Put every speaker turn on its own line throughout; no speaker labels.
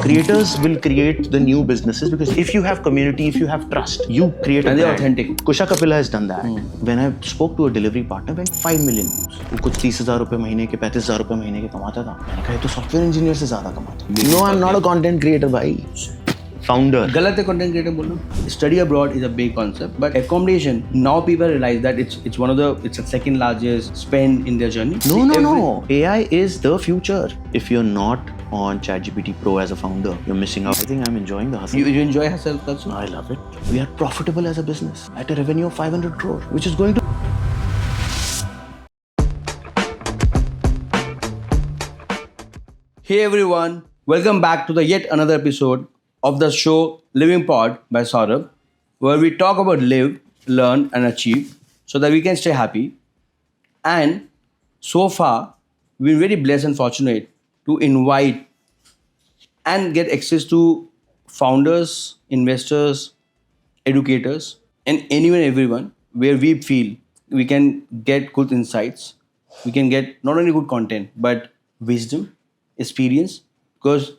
Creators will create the new businesses because if you have community, if you have trust, you create a
And they're
brand.
authentic.
Kusha Kapila has done that. When I spoke to a delivery partner, went 5 million views. वो कुछ 30,000 रुपए महीने के 35,000 रुपए महीने के कमाता था. मैंने कहा ये तो सॉफ्टवेयर इंजीनियर से ज्यादा कमाता है. No, I'm not a content creator भाई. Founder.
गलत है content creator बोलना. Study abroad is a big concept, but accommodation now people realize that it's one of the it's a second largest spend in their journey.
No. AI is the future. If you're not on ChatGPT Pro as a founder, you're missing out. I think I'm enjoying the hustle.
You enjoy hustle culture?
I love it. We are profitable as a business at a revenue of 500 crore, which is going to.
Hey everyone, welcome back to the yet another episode of the show Living Pod by Saurabh, where we talk about live, learn, and achieve so that we can stay happy. And so far, we've been very blessed and fortunate to invite and get access to founders, investors, educators, and anyone, everyone where we feel we can get good insights, we can get not only good content but wisdom, experience. Because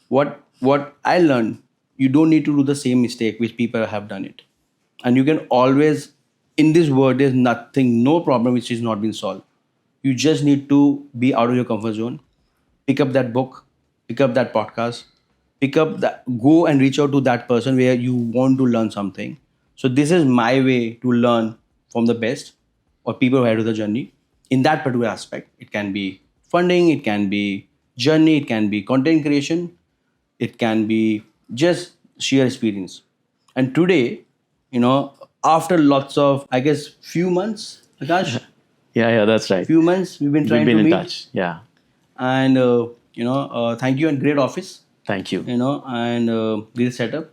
what I learned, you don't need to do the same mistake which people have done it, and you can always in this world there's nothing, no problem which is not been solved. You just need to be out of your comfort zone, pick up that book, pick up that podcast, go and reach out to that person where you want to learn something. So this is my way to learn from the best or people who are ahead of the journey in that particular aspect. It can be funding, it can be journey, it can be content creation, it can be just sheer experience. And today, after lots of, I guess, few months, Akash,
Yeah, that's right.
few months we've been trying
We've been
to
in
meet.
touch. Yeah.
And thank you and great office.
Thank you.
And this setup.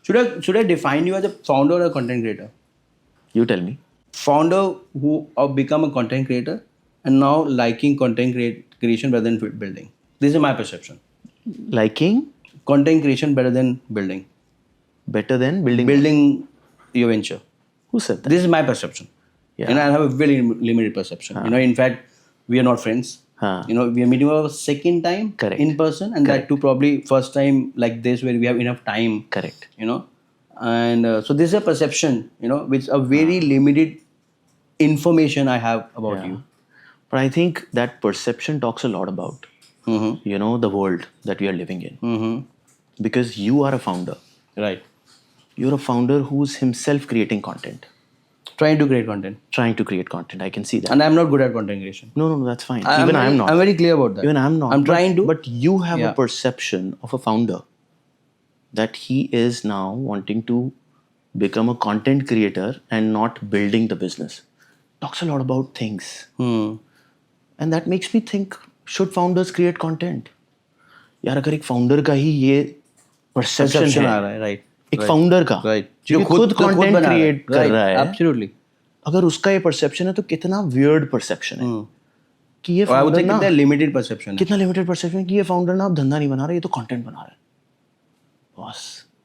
Should I define you as a founder or a content creator?
You tell me.
Founder who have become a content creator and now liking content creation better than building. This is my perception.
Liking
Content creation better than building.
better than building.
Building your venture.
Who said that?
This is my perception.
Yeah.
And I have a very limited perception. In fact, we are not friends.
Huh.
We are meeting for a second time
Correct.
in person, and that too probably first time like this where we have enough time.
Correct.
And so this is a perception, which a very limited information I have about you.
But I think that perception talks a lot about, the world that we are living in.
Mm-hmm.
Because you are a founder.
Right.
You're a founder who's himself creating content,
Trying to create content.
trying to create content. I can see that.
And I'm not good at content creation.
No, that's fine.
I'm
Even I'm not.
I'm very clear about that.
Even I'm not.
I'm trying to.
But you have
Yeah.
a perception of a founder that he is now wanting to become a content creator and not building the business. Talks a lot about things. And that makes me think, should founders create content? यार अगर एक founder का ही ये perception
Perception
है
आ रहा है, right.
एक founder का
Right.
जो खुद कंटेंट
बना
क्रिएट कर
Right.
रहा है
Absolutely.
अगर उसका ये परसेप्शन है तो कितना वियर्ड परसेप्शन है कि ये
Or I would
founder
say
ना
कितना limited perception है.
कितना लिमिटेड परसेप्शन है कि ये फाउंडर ना अब धंधा नहीं बना रहा ये तो कंटेंट बना रहा है boss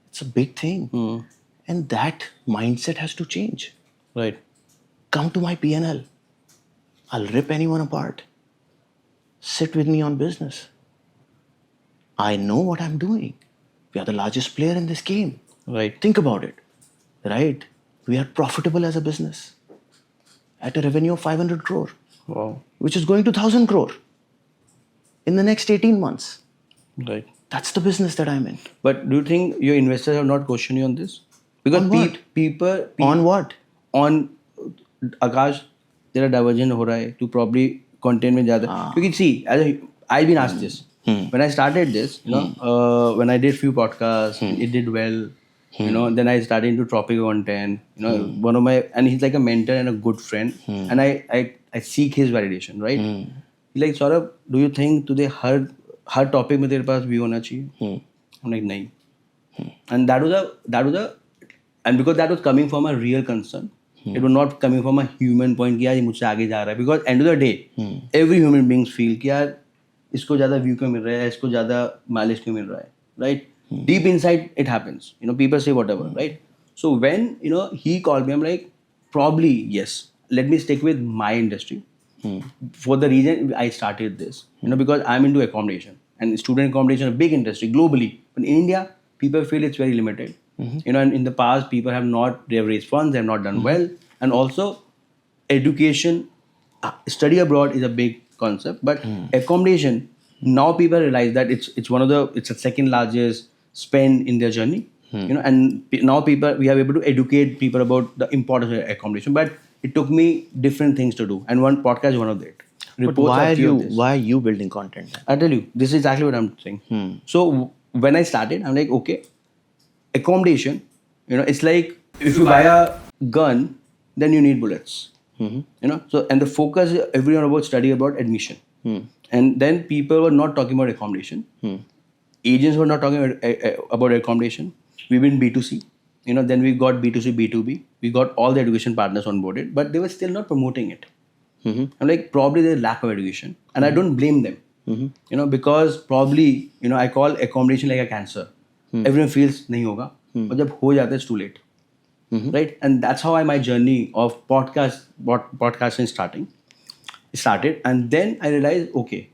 it's a big thing and that mindset has to change
Right.
come to my P&L. I'll rip anyone apart. Sit with me on business. I know what I'm doing. We are the largest player in this game.
Right.
Think about it. Right? We are profitable as a business at a revenue of 500 crore,
Wow.
which is going to 1,000 crore in the next 18 months.
Right.
That's the business that I'm in.
But do you think your investors have not questioned you on this? Because
On what?
people
On what?
on आकाश तेरा diversion हो रहा है तू probably content में ज़्यादा क्योंकि see as I been asked this when I started this when I did few podcast it did well then I started into tropical content one of my and he's like a mentor and a good friend and I seek his validation right he's like Saurabh do you think today her topic में तेरे पास view होना चाहिए I'm like नहीं and that was a and because that was coming from a real concern it was not coming from a human point कि यार ये मुझसे आगे जा रहा है because end of the day every human beings feel कि यार इसको ज़्यादा व्यू क्यों मिल रहा है इसको ज़्यादा माइलेज क्यों मिल रहा है right deep inside it happens people say whatever right so when he called me I'm like probably yes let me stick with my industry for the reason I started this because I'm into accommodation and student accommodation a big industry globally But in India, people feel it's very limited. You know, and in the past, people they have raised funds, they have not done well, and also education, study abroad is a big concept, but accommodation, now people realize that it's the second largest spend in their journey. You know, and now we are able to educate people about the importance of accommodation. But it took me different things to do, and one podcast is one of it.
But
Reports
why
are
are
few
you
of this.
why are you building content then?
I tell you, this is exactly what I'm saying. So when I started, I'm like, okay, accommodation, you know, it's like if you buy a gun, then you need bullets. You know, so and the focus is everyone about study about admission, and then people were not talking about accommodation. Agents were not talking about accommodation. We've been B2C, you know, then we got B2C, B2B. We got all the education partners onboarded, but they were still not promoting it. I'm like, probably there's lack of education, and I don't blame them. You know, because probably, you know, I call accommodation like a cancer. Everyone feels नहीं होगा, और जब हो जाता है it's too late. Right? And that's how my journey of podcasting started. And then I realized, okay,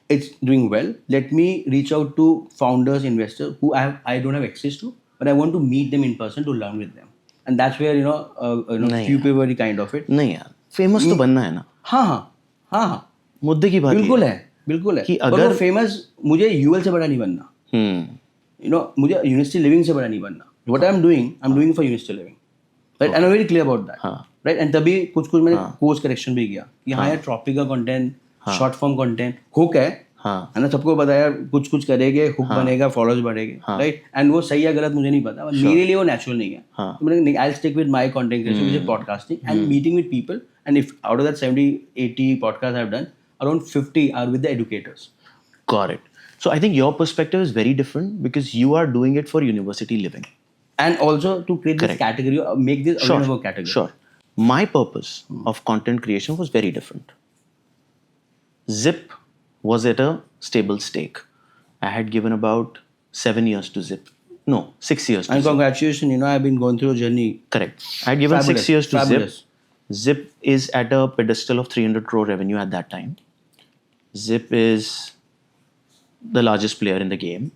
it's doing well. Let me reach out to founders, investors who I don't have access to, but I want to meet them in person to learn with them. And that's where,
नहीं
few people were kind of it.
नहीं यार, famous तो बनना है ना.
हाँ
मुद्दे की बात
बिल्कुल
ये
है बिल्कुल है
कि
पर
अगर-
वो फेमस मुझे यूएल से बड़ा नहीं बनना.
हम्म
You know, मुझे यूनिवर्सिटी लिविंग से बड़ा नहीं बनना. What I'm doing for university living. Right? And I'm very clear about that.
हाँ.
Right? And तभी कुछ मैंने कोर्स करेक्शन भी किया कि हाँ यार topical content, short form content, hook है.
हाँ.
है ना, सबको बताया कुछ करेंगे, हुक बनेगा, फॉलोअर्स बढ़ेंगे. राइट? एंड वो सही है गलत मुझे नहीं पता, मेरे लिए वो नेचुरल नहीं है.
हाँ.
तो मैंने I stick with my content creation which is podcasting and meeting with people. And if out of that 70-80 podcasts I've done, around 50 are with the educators.
Got it. So I think your perspective is very different because you are doing it for university living.
And also to create this
Correct.
category, make this
Sure.
available category.
Sure. My purpose of content creation was very different. Zip was at a stable stake. I had given about 7 years to Zip. No, 6 years to
And
Zip.
congratulations, you know, I've been going through a journey.
Correct. I had given
Fabulous.
6 years to
Fabulous.
Zip. Zip is at a pedestal of 300 crore revenue at that time. Zip is the largest player in the game.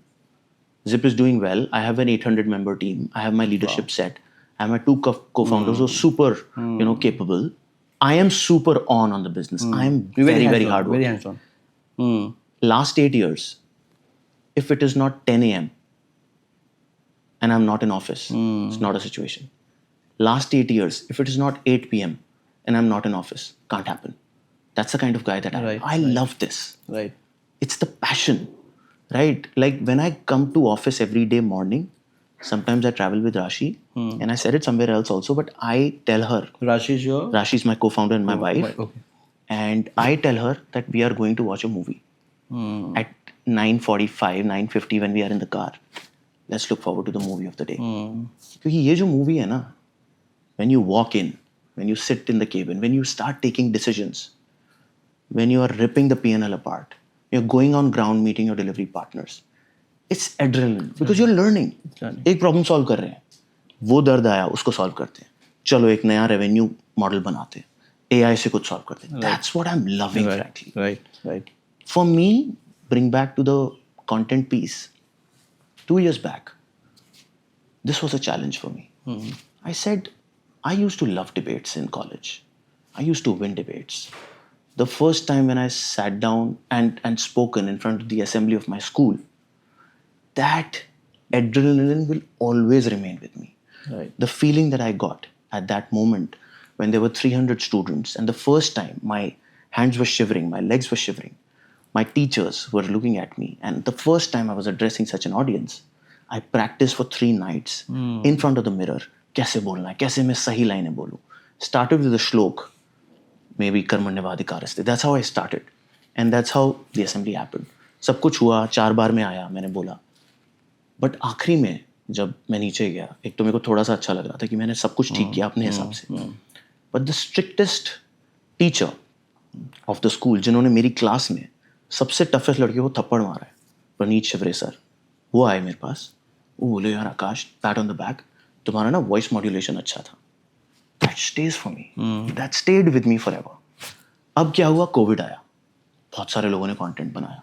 Zip is doing well. I have an 800 member team. I have my leadership set. I have my two co-founders who are super, capable. I am super on the business. I am
You're
very, very
hands-on,
hard
very
working.
hands-on.
Last 8 years, if it is not 10 a.m. and I'm not in office, it's not a situation. Last 8 years, if it is not 8 p.m. and I'm not in office, can't happen. That's the kind of guy that I am.
Right,
I love this.
Right.
It's the passion, right? Like when I come to office every day morning, sometimes I travel with Rashi, and I said it somewhere else also, but I tell her,
Rashi is your...
Rashi is my co-founder and my wife,
Okay.
and I tell her that we are going to watch a movie at 9:45, 9:50 when we are in the car. Let's look forward to the movie of the day. क्योंकि ये जो movie है ना, when you walk in, when you sit in the cabin, when you start taking decisions, when you are ripping the P&L apart, you're going on ground meeting your delivery partners. It's adrenaline because you're learning. एक problem solve कर रहे हैं, वो दर्द आया उसको solve करते हैं, चलो एक नया रेवेन्यू मॉडल बनाते हैं, AI से कुछ सॉल्व करते हैं. That's what I'm loving, frankly.
Right.
For me, bring back to the content piece. 2 years back, this was a challenge for me. I said, I used to love debates in college. I used to win debates. The first time when I sat down and spoken in front of the assembly of my school, that adrenaline will always remain with me.
Right.
The feeling that I got at that moment when there were 300 students, and the first time my hands were shivering, my legs were shivering, my teachers were looking at me, and the first time I was addressing such an audience, I practiced for 3 nights in front of the mirror. कैसे बोलना है, कैसे मैं सही लाइनें बोलूं. Started with a shlok, maybe कर्मण्यवाधिकारस्ते. That's how I started, and that's how the assembly happened. सब कुछ हुआ, 4 बार में आया, मैंने बोला. बट आखिरी में जब मैं नीचे गया, एक तो मेरे को थोड़ा सा अच्छा लग रहा था कि मैंने सब कुछ ठीक किया अपने हिसाब से. But the strictest teacher of the school, जिन्होंने मेरी क्लास में सबसे टफेस्ट लड़के को थप्पड़ मारा है, प्रनीत शिवरे सर, वो आए मेरे पास. वो बोले, यार आकाश, पैट ऑन द बैक, तुम्हारा ना वॉइस मॉड्यूलेशन अच्छा था. That stage for me, that stayed with me forever. अब क्या हुआ, कोविड आया, बहुत सारे लोगों ने कंटेंट बनाया,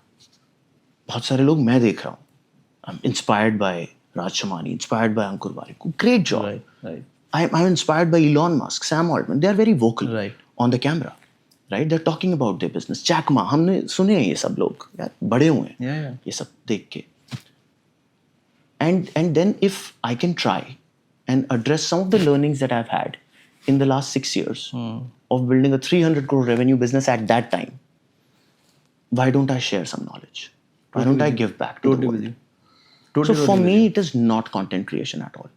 बहुत सारे लोग मैं देख रहा हूँ, I'm inspired by Raj Shamani, inspired by Ankur Warikoo. Great job.
Right.
I'm inspired by Elon Musk, Sam Altman. They are very vocal
Right.
on the camera. Right? They're talking about their business. Jack Ma, हमने सुने हैं ये सब लोग यार, बड़े हुए हैं
Yeah.
ये सब देख के. And then if I can try and address some of the learnings that I've had in the last 6 years of building a 300 crore revenue business at that time, why don't I share some knowledge? Why don't I give back to the
Totally
world?
with you. Totally.
So for me, it is not content creation at all.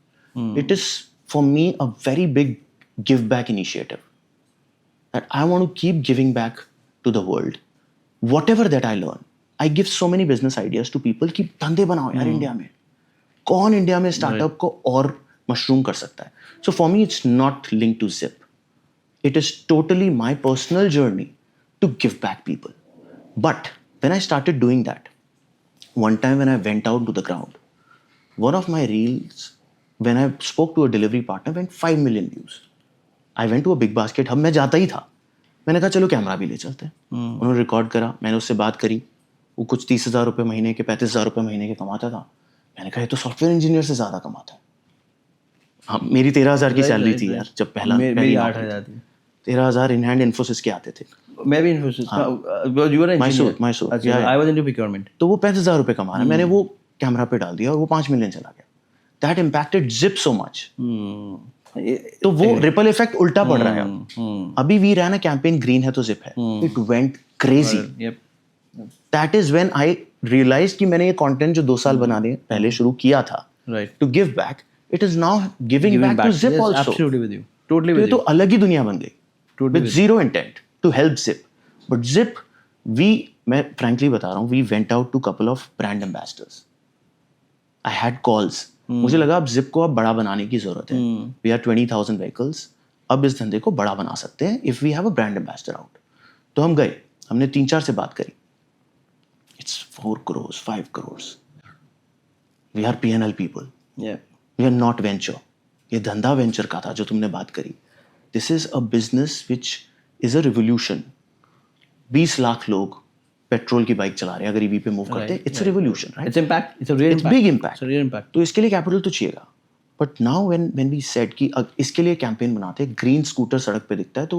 It is for me a very big give back initiative. That I want to keep giving back to the world. Whatever that I learn, I give so many business ideas to people कि धंधे बनाओ यार India में. कौन India में startup को और mushroom कर सकता है? So for me, it's not linked to Zip. It is totally my personal journey to give back people. But when I started doing that, one time when I went out to the ground, one of my reels, when I spoke to a delivery partner, went 5 million views. I went to a big basket hub, मैं जाता ही था. मैंने कहा चलो camera भी ले चलते हैं. उन्होंने रिकॉर्ड करा, मैंने उससे बात करी. वो कुछ 30,000 रुपये महीने के, 35,000 रुपये महीने के कमाता था. मैंने कहा ये तो सॉफ्टवेयर इंजीनियर से ज़्यादा कमाता है. हाँ, मेरी 13,000 की सैलरी थी यार जब
मेरी 8,000 थी.
13,000 इन हैंड इन्फोसिस के आते थे.
मैं भी Infosys because you were an engineer.
Mysore.
अच्छा,
Yeah.
I was into procurement.
तो वो 35,000 रुपये कमा रहा है. मैंने वो कैमरा पे डाल दिया और वो 5 मिलियन चला गया. That impacted Zip so much. तो वो रिपल इफेक्ट उल्टा पड़ रहा है अब. अभी we ran a campaign green है तो जिप है. It went crazy.
Yep.
That is when I realise कि मैंने ये कंटेंट जो 2 साल बनाने पहले शुरू किया था
Right.
To give back, it is now giving back to Zypp
Yes,
also.
absolutely with you. Totally
ये
with
तो
you.
अलग ही दुनिया बन गई
Totally
with zero intent to help Zypp. But Zypp मैं फ्रैंकली बता रहा हूँ, we went out to couple of brand ambassadors. I had calls. मुझे लगा अब जिप को अब बड़ा बनाने की जरूरत है. We are 20,000 vehicles. अब इस धंधे को बड़ा बना सकते हैं if we have a brand ambassador out. तो हम गए, हमने 3-4 से बात करी. It's 4 crores, 5 crores. We are P&L people.
Yeah.
We are not venture. ये धंधा वेंचर का था जो तुमने बात करी. This is a business which is a revolution. 20 lakh लोग पेट्रोल की बाइक चला रहे हैं अगर ईवी पे मूव करते हैं. It's revolution, right?
It's impact. It's a real
It's
impact.
big impact.
It's a real impact.
तो इसके लिए कैपिटल तो चाहिएगा. But now when we said कि इसके लिए कैंपेन बनाते हैं, ग्रीन स्कूटर सड़क पे दिखता है तो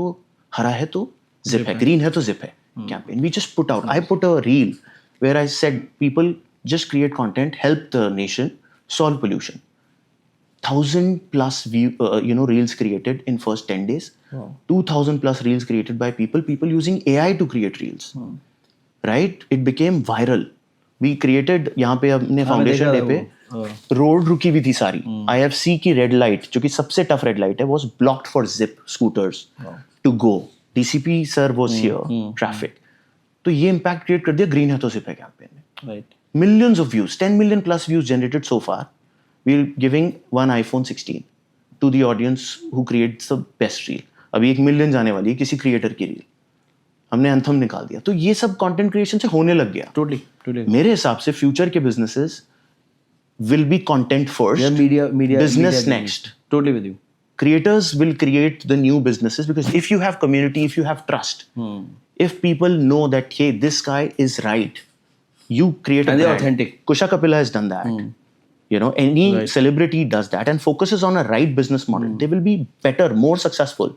हरा है तो जिप है, ग्रीन है तो जिप है campaign. We just put out, I put a reel where I said people just create content, help the nation solve pollution. 1,000 plus reels created in first 10 days. 2,000 plus reels created by people using AI to create reels. Right? It became viral. We created, यहाँ पे अपने foundation day पे road रुकी हुई थी सारी. IFC की red light, जो कि सबसे टफ रेड लाइट है, was blocked for Zip scooters to go. DCP sir was here. Traffic. तो ये impact create कर दिया ग्रीन है तो Zip है कैंपेन में.
Right.
Millions of views, 10 million plus views generated so far. We're giving one iPhone 16 to the audience who creates the best reel. अभी 1 million जाने वाली है किसी क्रिएटर की रील. हमने एंथम निकाल दिया. तो ये सब कंटेंट क्रिएशन से होने लग गया.
Totally.
मेरे हिसाब से फ्यूचर के businesses will be content first,
Yeah, media.
business
media
next.
Totally with you.
Creators will create the new businesses because if you have community, if you have trust, if people know that hey, this guy is right, you create a
And they're
brand.
authentic.
Kusha Kapila has done that. You know, any celebrity does that and focuses on a right business model. They will be better, more successful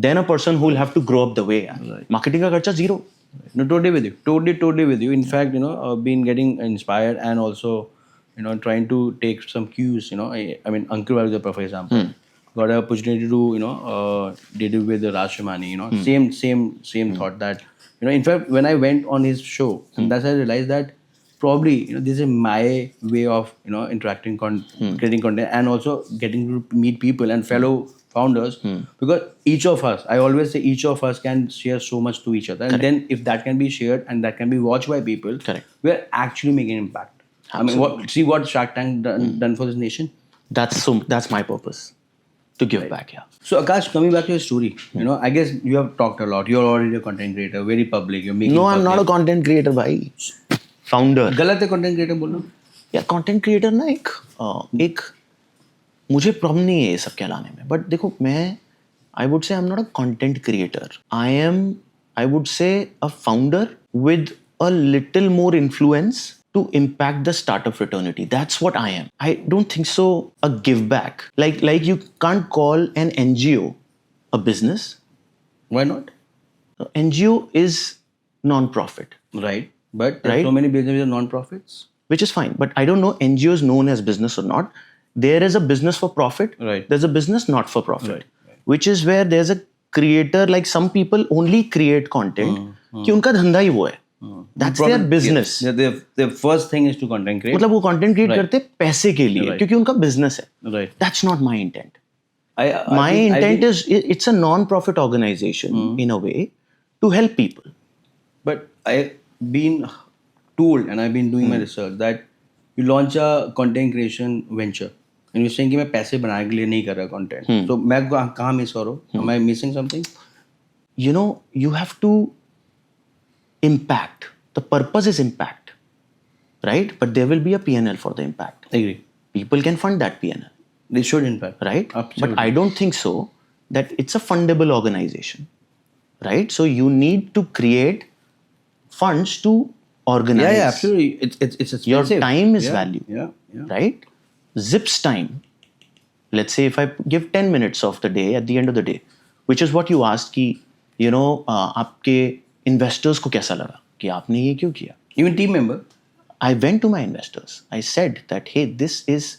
than a person who will have to grow up the way. Marketing का खर्चा zero.
No, totally with you. Totally with you. In fact, been getting inspired and also, trying to take some cues. I mean, Ankur Warikoo, for example, got an opportunity to, did it with Raj Shamani. Same thought that, in fact, when I went on his show, and that's I realized that probably, this is my way of, interacting, creating content, and also getting to meet people and fellow founders, because each of us, I always say each of us can share so much to each other. And then if that can be shared and that can be watched by people,
Correct.
we're actually making impact.
Absolutely.
I mean, see what Shark Tank done for this nation.
That's my purpose, to give back. Yeah.
So Akash, coming back to your story, I guess you have talked a lot. You're already a content creator, very public. You're making.
No, I'm not a content creator, भाई. Founder.
गलत है content creator बोलना?
या content creator ना एक मुझे problem नहीं है ये सब कहलाने में. बट देखो, मैं I would say I am not a content creator. I would say a founder with a little more influence to impact the startup fraternity. That's what I am. I don't think so a give back. Like you can't call an NGO a business.
Why not?
NGO is non-profit,
Right. But there are
Right.
so many businesses are non-profits.
which is fine. But I don't know NGO is known as business or not. There is a business for profit.
Right.
There's a business not for profit,
Right.
which is where there's a creator. Like some people only create content कि उनका धंधा ही वो है. That's their business.
Their first thing is to content create.
मतलब वो content create करते पैसे के लिए
Right.
क्योंकि उनका बिजनेस है.
Right.
That's not my intent.
I
My
think- I
intent
think-
is it's a non-profit organization in a way to help people.
But I've been told and I've been doing my research that you launch a content creation venture and you're saying कि मैं पैसे बनाने के लिए नहीं कर रहा content. तो मैं कहाँ miss हो रहा हूँ? Am I missing something?
You know, you have to impact. The purpose is impact, right? But there will be a PNL for the impact.
I agree.
People can fund that PNL,
They should impact.
right?
Absolutely.
But I don't think so that it's a fundable organization, right? So you need to create funds to organize.
Yeah, absolutely. It's
Your
expensive.
time is
Yeah,
value,
Yeah.
right? Zip's time. Let's say if I give 10 minutes of the day at the end of the day, which is what you asked कि you know आपके investors को कैसा लगा कि आपने ये क्यों किया?
Even team member.
I went to my investors. I said that hey, this is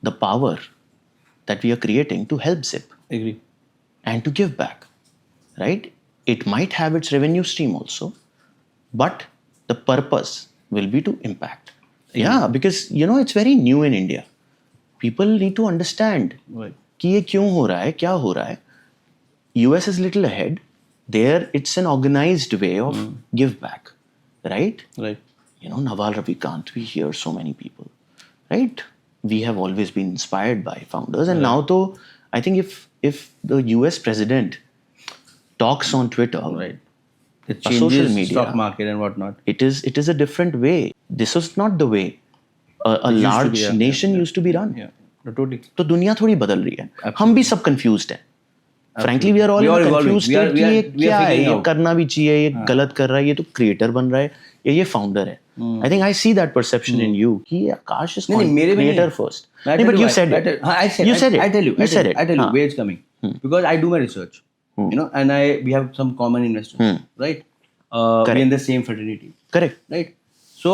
the power that we are creating to help Zip
Agree.
and to give back, right? It might have its revenue stream also, but the purpose will be to impact. Yeah, because you know it's very new in India. People need to understand
Right.
कि ये क्यों हो रहा है, क्या हो रहा है. US is little ahead. There, it's an organized way of give back, right?
Right.
You know, Naval Ravikant, we hear so many people, right? We have always been inspired by founders, and now though, I think if the US president talks on Twitter,
Right. It
social
changes
media.
stock market and whatnot.
it is a different way. This was not the way a
to
large
be, yeah,
nation used to be run.
Yeah. No, totally.
तो दुनिया थोड़ी बदल रही है. हम भी सब confused हैं. Frankly, we are all
We
in
are
a
evolving.
confused
We are-
state
we
कि
are-
ये
we are
क्या है,
figuring
ये
out.
करना भी चाहिए, ये गलत कर रहा है, ये तो creator बन रहा है, ये founder है. I think I see that perception in you कि Akash is
नहीं, मेरे में
creator
नहीं.
first.
I
नहीं,
tell
but you
why.
said
I
it.
tell- I said
You said it.
I tell you.
You said it.
I tell you
हाँ.
where it's coming. Because I do my research. You know, and we have some common investors, right? We're in the same fraternity,
Correct.
right? So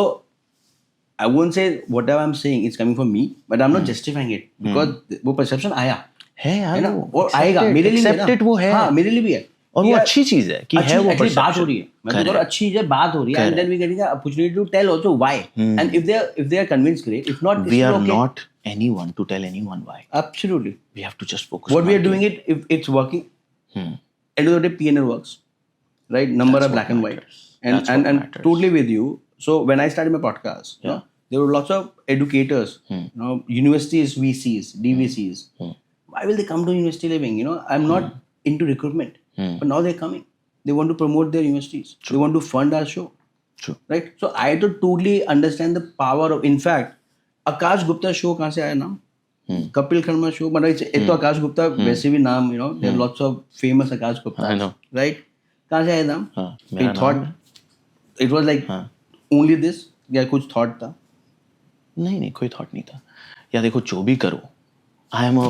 I won't say whatever I'm saying is coming from me, but I'm not justifying it because वो perception आया
है यार
है ना,
वो.
और
Accept
आएगा
it.
मेरे लिए भी है
Accept
ना.
it वो है.
हाँ, मेरे लिए भी है.
और वो
यार,
अच्छी चीज है कि है वो
अच्छी बात
perception.
हो रही है. मैं तो
Correct.
बोल रहा अच्छी है, बात हो रही है, and then we getting the opportunity to tell also why. And if they are convinced, great. If not,
We
it's
are
okay.
not anyone to tell anyone why.
Absolutely.
We have to just focus.
What
on
we are
our
doing
game.
it, if it's working, end of the day, PNL works, right? Number
That's
are black
what
and white,
matters.
and
That's
and
what
and
matters.
totally with you. So when I started my podcast, you know, there were lots of educators, you know, universities, VCs, DVCs. Why will they come to university living? You know, I'm not into recruitment, but now they're coming. They want to promote their universities. They want to fund our show.
True.
Right? So I had to totally understand the power of. In fact, Akash Gupta show कहाँ से आया नाम? Kapil Sharma show. मतलब एक तो Akash Gupta वैसे भी नाम, you know, there are lots of famous Akash Gupta.
I know.
Right? कहाँ से आया नाम?
हाँ,
He
मेरा
thought
नाम
it was like only this या कुछ thought था?
नहीं कोई थॉट नहीं था. या देखो जो भी करो, I am a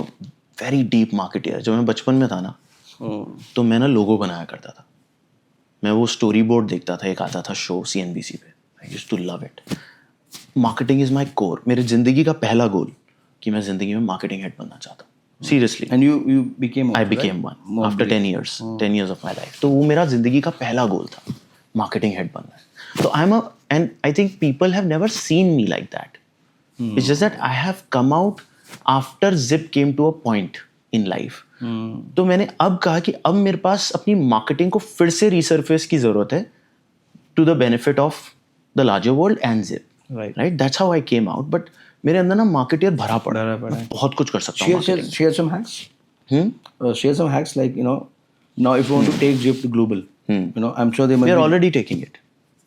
very deep marketeer. जब मैं बचपन में था ना, तो मैं ना लोगो बनाया करता था. मैं वो स्टोरी बोर्ड देखता था, एक आता था शो CNBC पे. I used to love it. Marketing is my core. मेरी जिंदगी का पहला गोल कि मैं जिंदगी में मार्केटिंग हेड बनना चाहता हूँ. Seriously.
And you became.
I
also,
became
right?
one after 10 years. 10 years of my life. तो वो मेरा जिंदगी का पहला गोल था, मार्केटिंग हेड बनना है. तो and I think people have never seen me like that. It's just that I have come out after Zip came to a point in life. तो मैंने अब कहा कि अब मेरे पास अपनी मार्केटिंग को फिर से रिसर्फेस की जरूरत है to the benefit of the larger world and Zip.
Right.
Right? That's how I came out. But मेरे अंदर ना मार्केटियर भरा पड़ा है. मैं बहुत कुछ कर सकता हूँ marketing.
Share some hacks. Share some hacks like, you know, now if you want to take Zip to global, you know, I'm sure they must.
We are
be-
already taking it.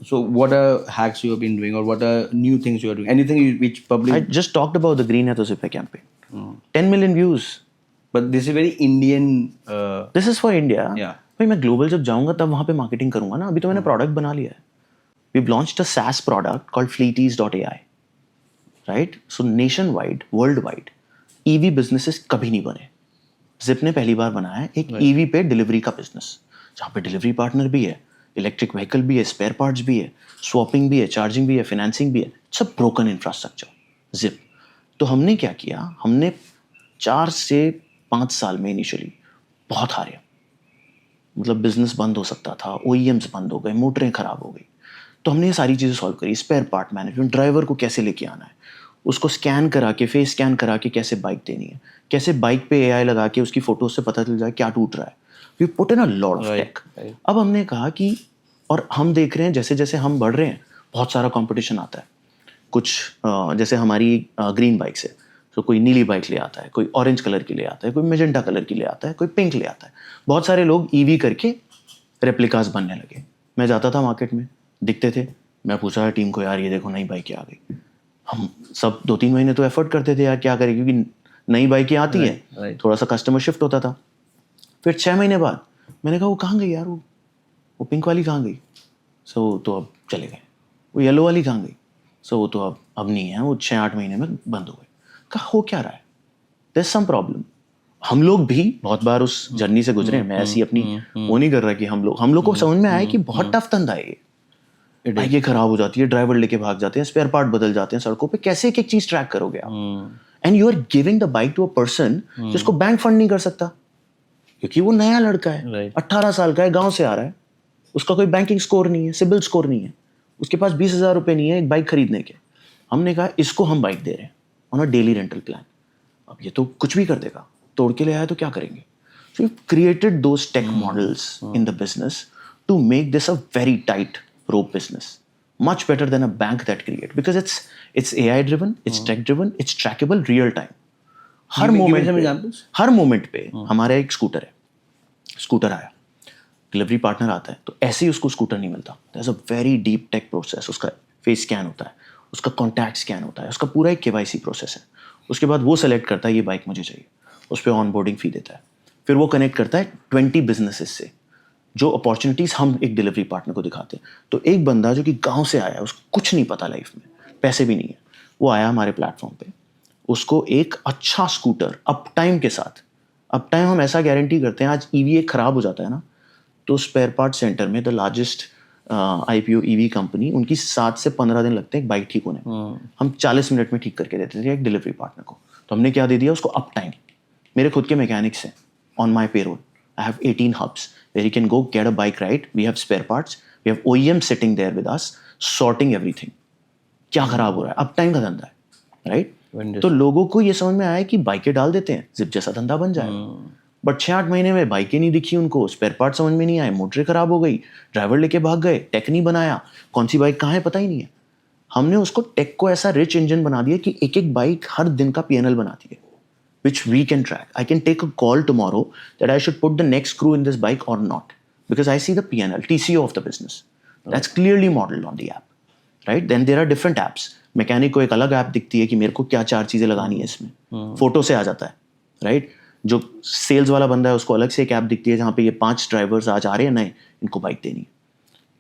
So what are hacks you have been doing, or what are new things you are doing? Anything which public.
I just talked about the Green है तो Zip है campaign. 10 million views.
But this is very Indian.
This is for India.
Yeah.
भाई मैं global जब जाऊंगा तब वहाँ पे मार्केटिंग करूंगा ना. अभी तो मैंने प्रोडक्ट बना लिया है. we've launched a SaaS product called Fleeties.ai, right? So nationwide, worldwide, EV businesses कभी नहीं बने. Zip ने पहली बार बनाया है एक EV पे डिलीवरी का बिजनेस, जहाँ पे डिलीवरी पार्टनर भी है, इलेक्ट्रिक व्हीकल भी है, स्पेयर पार्ट्स भी है, स्वैपिंग भी है, चार्जिंग भी है, फाइनेंसिंग भी है. It's a broken infrastructure, Zip. तो हमने क्या किया, हमने 4 से 5 साल में इनिशियली बहुत हारे. मतलब बिजनेस बंद हो सकता था, OEMs बंद हो गए, मोटरें खराब हो गई. तो हमने ये सारी चीज़ें सॉल्व करी. स्पेयर पार्ट मैनेजमेंट, ड्राइवर को कैसे लेके आना है, उसको स्कैन करा के, फेस स्कैन करा के कैसे बाइक देनी है, कैसे बाइक पे AI लगा के उसकी फोटो से पता चल जाए क्या टूट रहा है. We put in a lot of tech. अब हमने कहा कि, और हम देख रहे हैं जैसे जैसे हम बढ़ रहे हैं बहुत सारा कंपटीशन आता है. कुछ जैसे हमारी ग्रीन बाइक्स है, तो कोई नीली बाइक ले आता है, कोई ऑरेंज कलर की ले आता है, कोई मेजेंटा कलर की ले आता है, कोई पिंक ले आता है. बहुत सारे लोग EV करके रेप्लिकास बनने लगे. मैं जाता था मार्केट में, दिखते थे, मैं पूछा टीम को, यार ये देखो नई बाइकें आ गई. हम सब 2-3 महीने तो एफर्ट करते थे यार, क्या करें, क्योंकि नई बाइकें आती हैं, थोड़ा सा कस्टमर शिफ्ट होता था. फिर 6 महीने बाद मैंने कहा वो कहाँ गई यार, वो पिंक वाली कहाँ गई. सो तो अब चले गए. वो येलो वाली कहाँ गई. सो वो तो अब नहीं है, वो 6-8 महीने में बंद हो गए. कहा हो क्या रहा है, देयर इज सम प्रॉब्लम. हम लोग भी बहुत बार उस जर्नी से गुजरे हैं. मैं ऐसी अपनी वो नहीं कर रहा कि हम लोग को समझ में आया कि बहुत टफ धंधा है ये. बाइकें खराब हो जाती है, ड्राइवर लेके भाग जाते हैं, स्पेयर पार्ट बदल जाते हैं सड़कों पे, कैसे एक एक चीज ट्रैक करोगे आप. And you are giving the bike to a person जिसको बैंक फंड नहीं कर सकता, क्योंकि वो नया लड़का है, 18 साल का है, गांव से आ रहा है, उसका कोई बैंकिंग स्कोर नहीं है, सिबिल स्कोर नहीं है, उसके पास 20,000 रुपये नहीं है एक बाइक खरीदने के. हमने कहा इसको हम बाइक दे रहे हैं on a daily rental plan. अब ये तो कुछ भी कर देगा, तोड़ के ले आया तो क्या करेंगे. So we created those tech models in the business to make this a very tight rope business, much better than a bank that create, because it's AI driven, it's tech driven, it's trackable real time. Her moment पे हमारा एक scooter आया, delivery partner आता है, तो ऐसे ही उसको scooter नहीं मिलता. there's a very deep tech process. उसका फेस स्कैन होता है, उसका कॉन्टैक्ट स्कैन होता है, उसका पूरा एक KYC प्रोसेस है. उसके बाद वो सेलेक्ट करता है ये बाइक मुझे चाहिए, उस पर ऑन बोर्डिंग फी देता है, फिर वो कनेक्ट करता है 20 बिजनेसेस से, जो अपॉर्चुनिटीज हम एक डिलीवरी पार्टनर को दिखाते हैं. तो एक बंदा जो कि गांव से आया, उसको कुछ नहीं पता लाइफ में, पैसे भी नहीं है, वो आया हमारे प्लेटफॉर्म पे, उसको एक अच्छा स्कूटर अप टाइम के साथ, अप टाइम हम ऐसा गारंटी करते हैं, आज EV एक खराब हो जाता है ना, तो स्पेयर पार्ट सेंटर में the largest IPO EV company, उनकी 7 से 15 दिन लगते हैं एक बाइक ठीक होने में. हम 40 मिनट में ठीक करके देते थे एक डिलीवरी पार्टनर को. तो हमने क्या दे दिया उसको, अप टाइम. मेरे खुद के मैकेनिक्स हैं on my payroll. I have 18 hubs where you can go get a bike right. We have spare parts. We have OEM sitting there with us, sorting everything. क्या खराब हो रहा है, अब टाइम का धंधा है, राइट. तो लोगों को ये समझ में आया कि बाइकें डाल देते हैं, जिप जैसा धंधा बन जाएगा. बट 6-8 महीने में बाइकें नहीं दिखी उनको, स्पेयर पार्ट समझ में नहीं आए, मोटरें खराब हो गई, ड्राइवर लेके भाग गए, टेक नहीं बनाया, कौन सी बाइक कहाँ है पता ही नहीं है. हमने उसको टेक को ऐसा रिच इंजन बना दिया कि एक एक बाइक हर दिन का PNL बनाती है, which we can track. I can take a call tomorrow that I should put the next screw in this bike or not, because I see the PNL, TCO of the business. That's clearly modeled on the app, right? Then there are different apps. Mechanic को एक अलग app दिखती है कि मेरे को क्या 4 चीज़ें लगानी है इसमें, फोटो से आ जाता है, राइट. जो सेल्स वाला बंदा है उसको अलग से एक ऐप दिखती है जहाँ पे ये 5 ड्राइवर्स आज आ रहे हैं नए, इनको बाइक देनी है.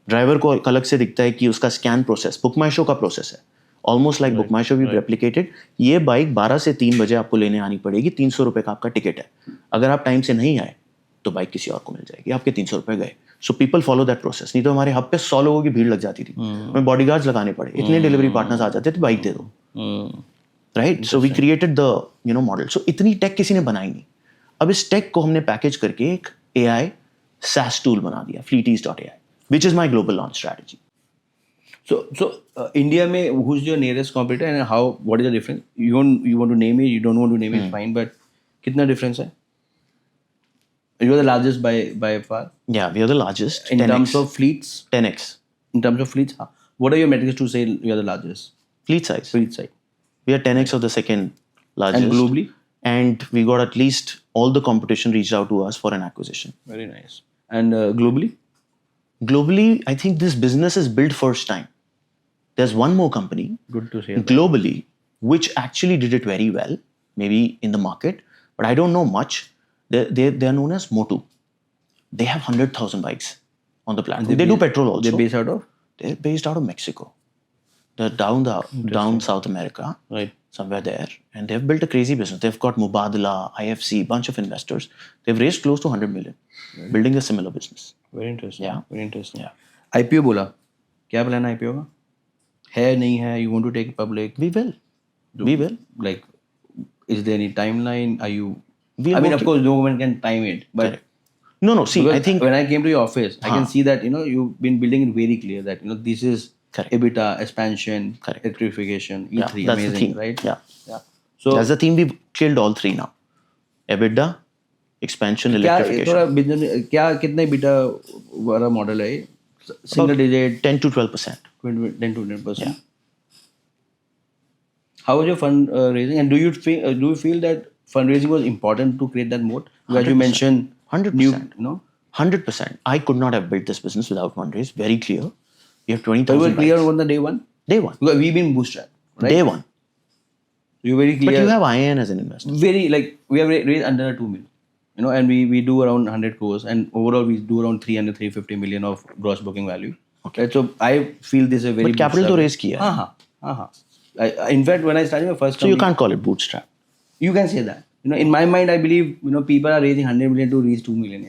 ड्राइवर को अलग से दिखता है कि उसका scan process BookMyShow का प्रोसेस है, almost like BookMyShow we replicated. ये बाइक 12 से 3 बजे आपको लेने आनी पड़ेगी, 300 रुपये का आपका टिकट है. अगर आप टाइम से नहीं आए तो बाइक किसी और को मिल जाएगी, आपके 300 रुपये गए. So people follow that process. नहीं तो हमारे हब पे 100 लोगों की भीड़ लग जाती थी, हमें बॉडीगार्ड्स लगाने पड़े, इतने डिलीवरी पार्टनर्स आ जाते थे, बाइक दे दो, right. So we created the model. So इतनी टेक किसी ने बनाई नहीं. अब इस टेक को हमने पैकेज करके एक AI SaaS टूल बना दिया, Fleeties.ai, which is my global launch strategy.
So India में who's your nearest competitor and how, what is the difference? You want to name it, you don't want to name it, fine, but कितना difference है? You are the largest by far.
Yeah, we are the largest.
In
10x.
terms of fleets?
10x.
In terms of fleets, what are your metrics to say you are the largest?
Fleet size.
Fleet size.
We are 10x of the second largest.
And globally?
And we got at least all the competition reached out to us for an acquisition.
Very nice. And globally?
Globally, I think this business is built first time. There's one more company.
Good to hear.
Globally, which actually did it very well, maybe in the market, but I don't know much. They are known as Motu. They have 100,000 bikes on the platform. They do petrol also.
They're based out of?
They're based out of Mexico. They're down South America,
Right.
somewhere there, and they've built a crazy business. They've got Mubadala, IFC, bunch of investors. They've raised close to 100 million, building a similar business.
Very interesting.
Yeah.
Very interesting.
Yeah.
IPO बोला, क्या plan है IPO का? है नहीं है? You want to take it public?
We will. We will.
Like, is there any timeline? Are you?
We are
I mean, of
working-
course, no one can time it, but
Correct. No. See,
because
I think
when I came to your office, I can see that you've been building it very clear that this is
Correct.
EBITDA expansion,
Correct.
electrification, E3,
yeah, that's
amazing,
the theme,
right?
Yeah.
So
That's the theme. We've killed all three now. EBITDA, expansion,
क्या
electrification.
थोड़ा business क्या कितने EBITDA वाला model है? Single digit,
10 to 12%.
10 to 10%. How was your fund raising, and do you feel that fundraising was important to create that moat? Because you
100%.
mentioned
100%.
new,
100%. I could not have built this business without fundraise. Very clear. We have
but you
20,000
were clear
bikes.
on the day one
Day one.
because we've been bootstrapped, right?
Day one.
You're very clear.
But you have IAN as an investor.
very like we have raised under 2 million, and we do around 100 crores, and overall we do around 350 million of gross booking value.
Okay.
Right? So I feel this is a very
But capital to
bootstrapped-
raise kiya hai.
In fact, when I started my first
So you
company,
can't call it bootstrap.
you can say that. In my mind, I believe people are raising 100 million to reach 2 million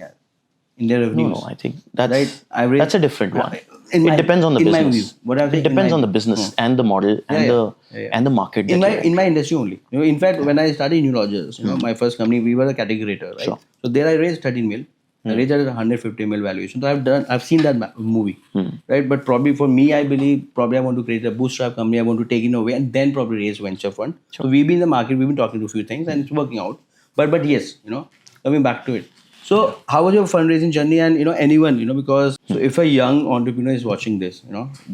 in their
No,
revenues.
I think that's
Right. Average-
that's a different one.
In
It
my-
depends on the
in my
business.
view. What I'm saying,
It
in
depends
my-
on the business and the model and
Yeah,
the
yeah.
and the market.
in
that
my
you're
in my industry only. In fact, when I started New Rogers, my first company, we were a category rater, right?
Sure.
So there I raised 13 mil. I raised at 150 mil valuation. So I've seen that movie, right? But probably for me, I believe probably I want to create a bootstrap company. I want to take it away and then probably raise venture fund. So we've been in the market, we've been talking to a few things, and it's working out. But yes, coming back to it. So how was your fundraising journey? And anyone, because so if a young entrepreneur is watching this,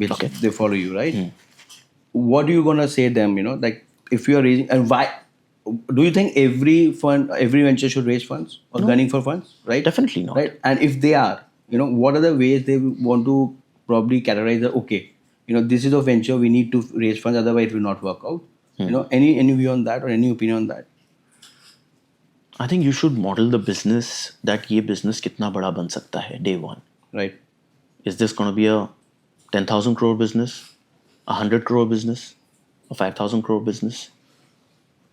which
Okay.
they follow you, right? What are you gonna say them? Like if you are raising, and why? Do you think every venture should raise funds or gunning for funds? Right?
Definitely not.
Right? And if they are, what are the ways they want to probably categorize that? Okay, this is a venture, we need to raise funds, otherwise it will not work out. Any view on that or any opinion on that?
I think you should model the business that ये business कितना बड़ा बन सकता है day one.
Right?
Is this going to be a 10,000 crore business, a 100 crore business, a 5,000 crore business,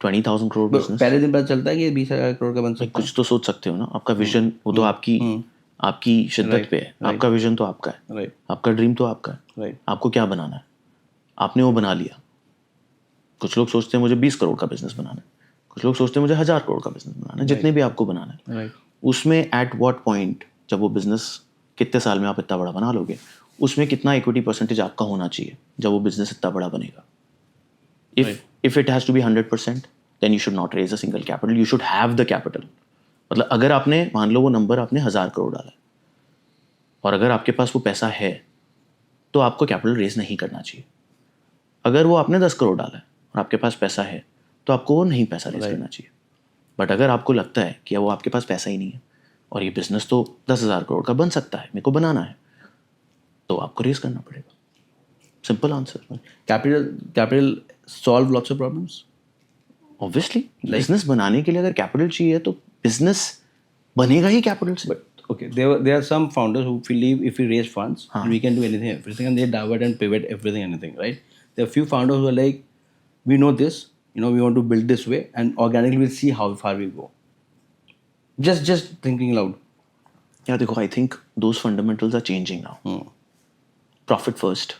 20,000 crore business?
पहले दिन पता चलता है कि 20,000 करोड़ का बन सकता
कुछ तो सोच सकते हो ना. आपका विजन वो तो आपकी शिद्दत पे है. आपका विजन तो आपका है.
है. Right?
आपका ड्रीम तो आपका है.
Right?
आपको क्या बनाना है? आपने वो बना लिया. कुछ लोग सोचते हैं मुझे 20 करोड़ का बिजनेस बनाना है. कुछ लोग सोचते हैं मुझे 1,000 करोड़ का बिजनेस बनाना है. जितने भी आपको बनाना है,
Right?
उसमें एट व्हाट पॉइंट जब वो बिजनेस कितने साल में आप इतना बड़ा बना लोगे, उसमें कितना इक्विटी परसेंटेज आपका होना चाहिए जब वो बिजनेस इतना बड़ा बनेगा. If it has to be 100%, then you should not raise a single capital. You should have the capital. मतलब अगर आपने मान लो वो नंबर आपने 1,000 करोड़ डाला है और अगर आपके पास वो पैसा है तो आपको कैपिटल रेज नहीं करना चाहिए. अगर वो आपने 10 करोड़ डाला है और आपके पास पैसा है तो आपको वो नहीं पैसा रेज करना चाहिए. बट अगर आपको लगता है कि वो आपके पास पैसा ही नहीं है और ये बिजनेस तो 10,000 करोड़ का बन सकता है, मेरे को बनाना है, तो आपको रेज करना पड़ेगा. Simple answer.
Capital solve lots of problems.
Obviously business बनाने के लिए अगर कैपिटल चाहिए तो बिजनेस बनेगा ही कैपिटल से.
But okay, there are some founders who believe if we raise funds, we can do anything, everything, and they divert and pivot everything, anything, right? There are few founders who are like, we know this, we want to build this way, and organically we'll see how far we go. Just thinking loud.
Yeah, देखो, I think those fundamentals are changing now. Profit first,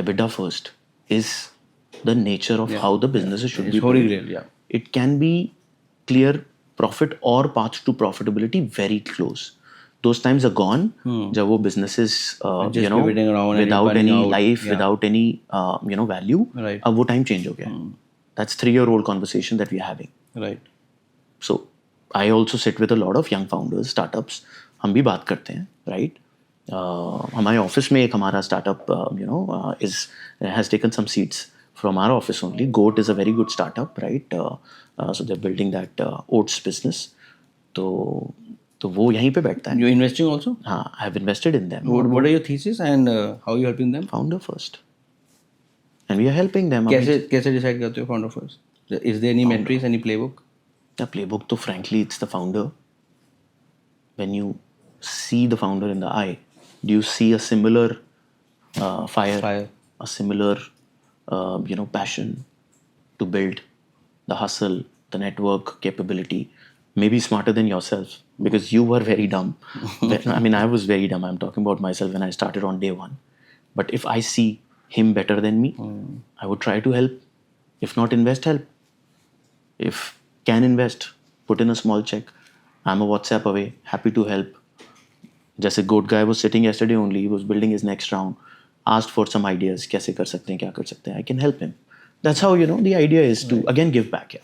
EBITDA first is the nature of how the businesses should
It's
be
holy
built.
grail, yeah.
It can be clear profit or path to profitability very close. Those times are gone. जब वो businesses
Just pivoting around and
without
burning
any
out,
life,
yeah.
without any value.
Right.
अब वो time change हो गया. That's 3-year-old conversation that we are having.
Right.
So I also sit with a lot of young founders, startups. हम भी बात करते हैं, right? हमारे ऑफिस में एक हमारा startup has taken some seats from our office only. Goat is a very good startup, right? So they're building that oats business. तो वो यहीं पे बैठता है.
You're investing also?
हाँ, I have invested in them.
What are your thesis and how you helping them?
Founder first. And we are helping them.
कैसे decide करते हो founder first? Is there any metrics, any playbook?
The playbook तो frankly it's the founder. When you see the founder in the eye, do you see a similar fire, a similar passion to build the hustle, the network capability, maybe smarter than yourself because you were very dumb. I mean, I was very dumb. I'm talking about myself when I started on day one. But if I see him better than me, I would try to help. If not invest, help. If can invest, put in a small check. I'm a WhatsApp away, happy to help. जैसे goat guy was sitting yesterday only, he was building his next round, asked for some ideas, कैसे कर सकते हैं, क्या कर सकते हैं, I can help him. That's how the idea is to again give back.